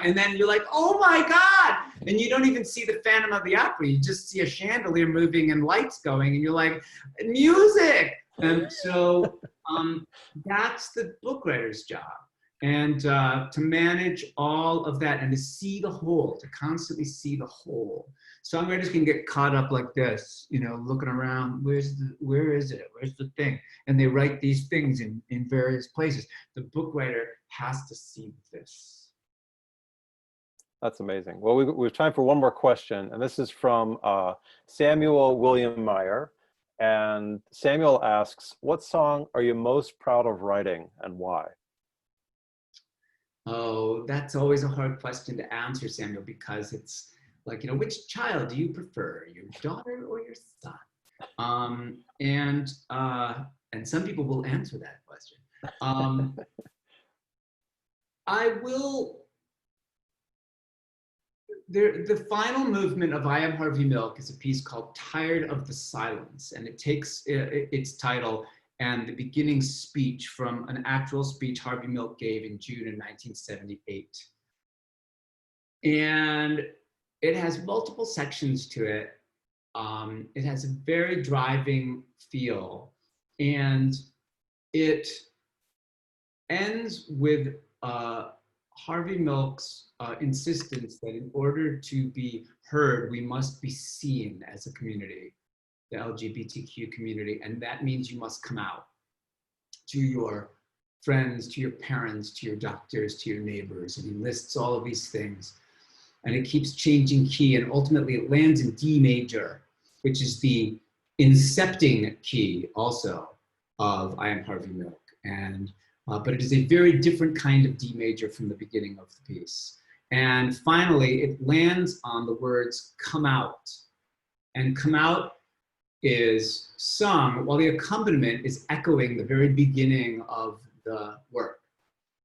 and then you're like, oh my God! And you don't even see the Phantom of the Opera. You just see a chandelier moving and lights going, and you're like, music! And so that's the book writer's job. And to manage all of that and to see the whole, to constantly see the whole. Songwriters can get caught up like this, looking around, where is it? Where's the thing? And they write these things in various places. The book writer has to see this. That's amazing. Well, we have time for one more question, and this is from Samuel William Meyer. And Samuel asks, what song are you most proud of writing and why? Oh, that's always a hard question to answer, Samuel, because it's like, which child do you prefer, your daughter or your son? And some people will answer that question. the final movement of I Am Harvey Milk is a piece called Tired of the Silence, and it takes its title and the beginning speech from an actual speech Harvey Milk gave in June in 1978. And it has multiple sections to it. It has a very driving feel, and it ends with Harvey Milk's insistence that in order to be heard, we must be seen as a community, the LGBTQ community, and that means you must come out to your friends, to your parents, to your doctors, to your neighbors, and he lists all of these things. And it keeps changing key, and ultimately it lands in D major, which is the incepting key also of I Am Harvey Milk. And but it is a very different kind of D major from the beginning of the piece. And finally, it lands on the words "come out." And "come out" is sung while the accompaniment is echoing the very beginning of the work.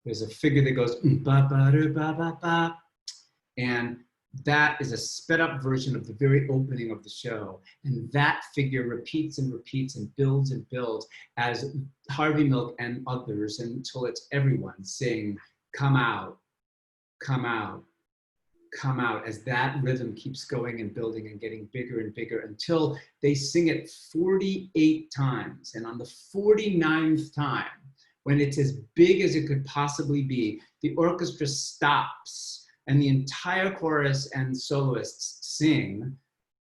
There's a figure that goes ba ba ba ba ba, and that is a sped up version of the very opening of the show. And that figure repeats and repeats and builds as Harvey Milk and others until it's everyone sing, "come out, come out, come out," as that rhythm keeps going and building and getting bigger and bigger until they sing it 48 times. And on the 49th time, when it's as big as it could possibly be, the orchestra stops and the entire chorus and soloists sing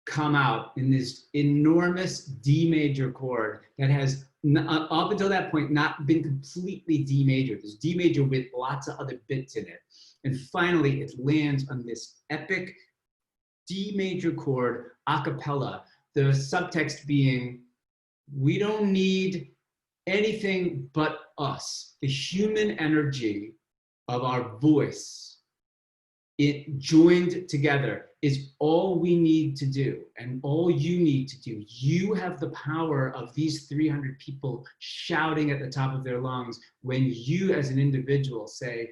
"come out" in this enormous D major chord that has up until that point not been completely D major. There's D major with lots of other bits in it. And finally it lands on this epic D major chord a cappella, the subtext being, we don't need anything but us. The human energy of our voice, it joined together, is all we need to do and all you need to do. You have the power of these 300 people shouting at the top of their lungs when you as an individual say,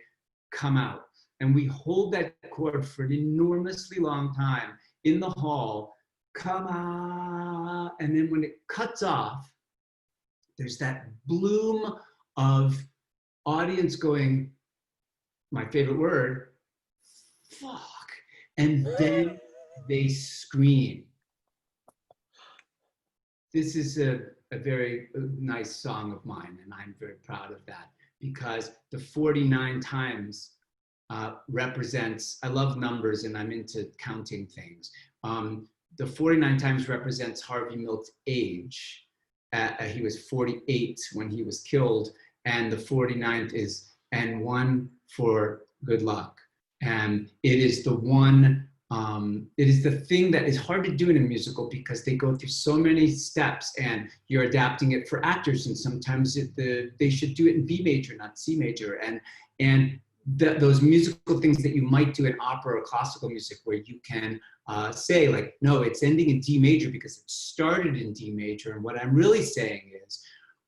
"come out." And we hold that chord for an enormously long time in the hall, "come out." And then when it cuts off, there's that bloom of audience going, my favorite word, "fuck," and then they scream. This is a very nice song of mine, and I'm very proud of that, because the 49 times represents, I love numbers and I'm into counting things. The 49 times represents Harvey Milk's age. He was 48 when he was killed, and the 49th is "and one for good luck." And it is the one, it is the thing that is hard to do in a musical because they go through so many steps and you're adapting it for actors, and sometimes they should do it in B major, not C major. And those musical things that you might do in opera or classical music where you can say like, no, it's ending in D major because it started in D major. And what I'm really saying is,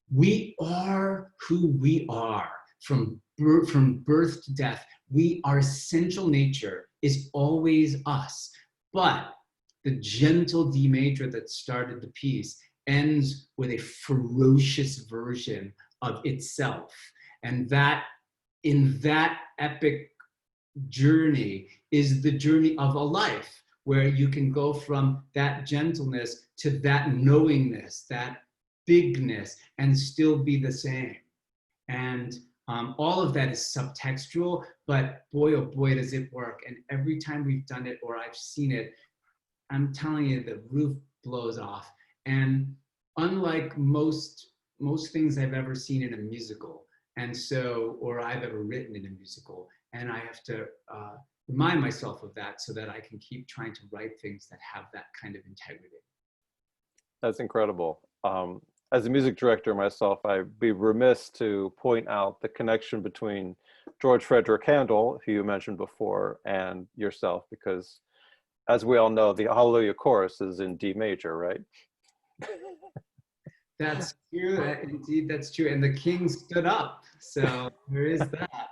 we are who we are from birth to death. Our essential nature is always us, but the gentle D major that started the piece ends with a ferocious version of itself. And that, in that epic journey, is the journey of a life where you can go from that gentleness to that knowingness, that bigness, and still be the same. And all of that is subtextual, but boy, oh boy, does it work. And every time we've done it or I've seen it, I'm telling you, the roof blows off. And unlike most things I've ever seen in a musical, and so, or I've ever written in a musical, and I have to remind myself of that so that I can keep trying to write things that have that kind of integrity. That's incredible. As a music director myself, I'd be remiss to point out the connection between George Frederick Handel, who you mentioned before, and yourself, because as we all know, the Hallelujah chorus is in D major, right? That's true. Indeed, that's true. And the king stood up. So there is that.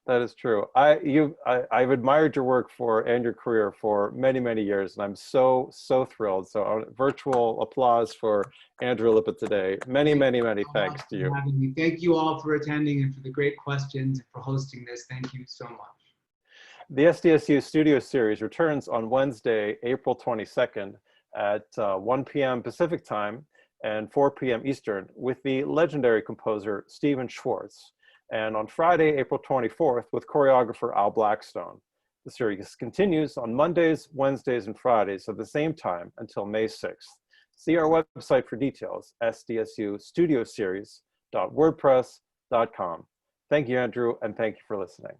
That is true. I've admired your work and your career for many, many years, and I'm so thrilled. So virtual applause for Andrew Lippa today. Many, many, many thanks to you. Having me. Thank you all for attending and for the great questions and for hosting this. Thank you so much. The SDSU Studio Series returns on Wednesday, April 22nd at 1 p.m. Pacific Time and 4 p.m. Eastern with the legendary composer Stephen Schwartz, and on Friday, April 24th with choreographer Al Blackstone. The series continues on Mondays, Wednesdays, and Fridays at the same time until May 6th. See our website for details, sdsustudioseries.wordpress.com. Thank you, Andrew, and thank you for listening.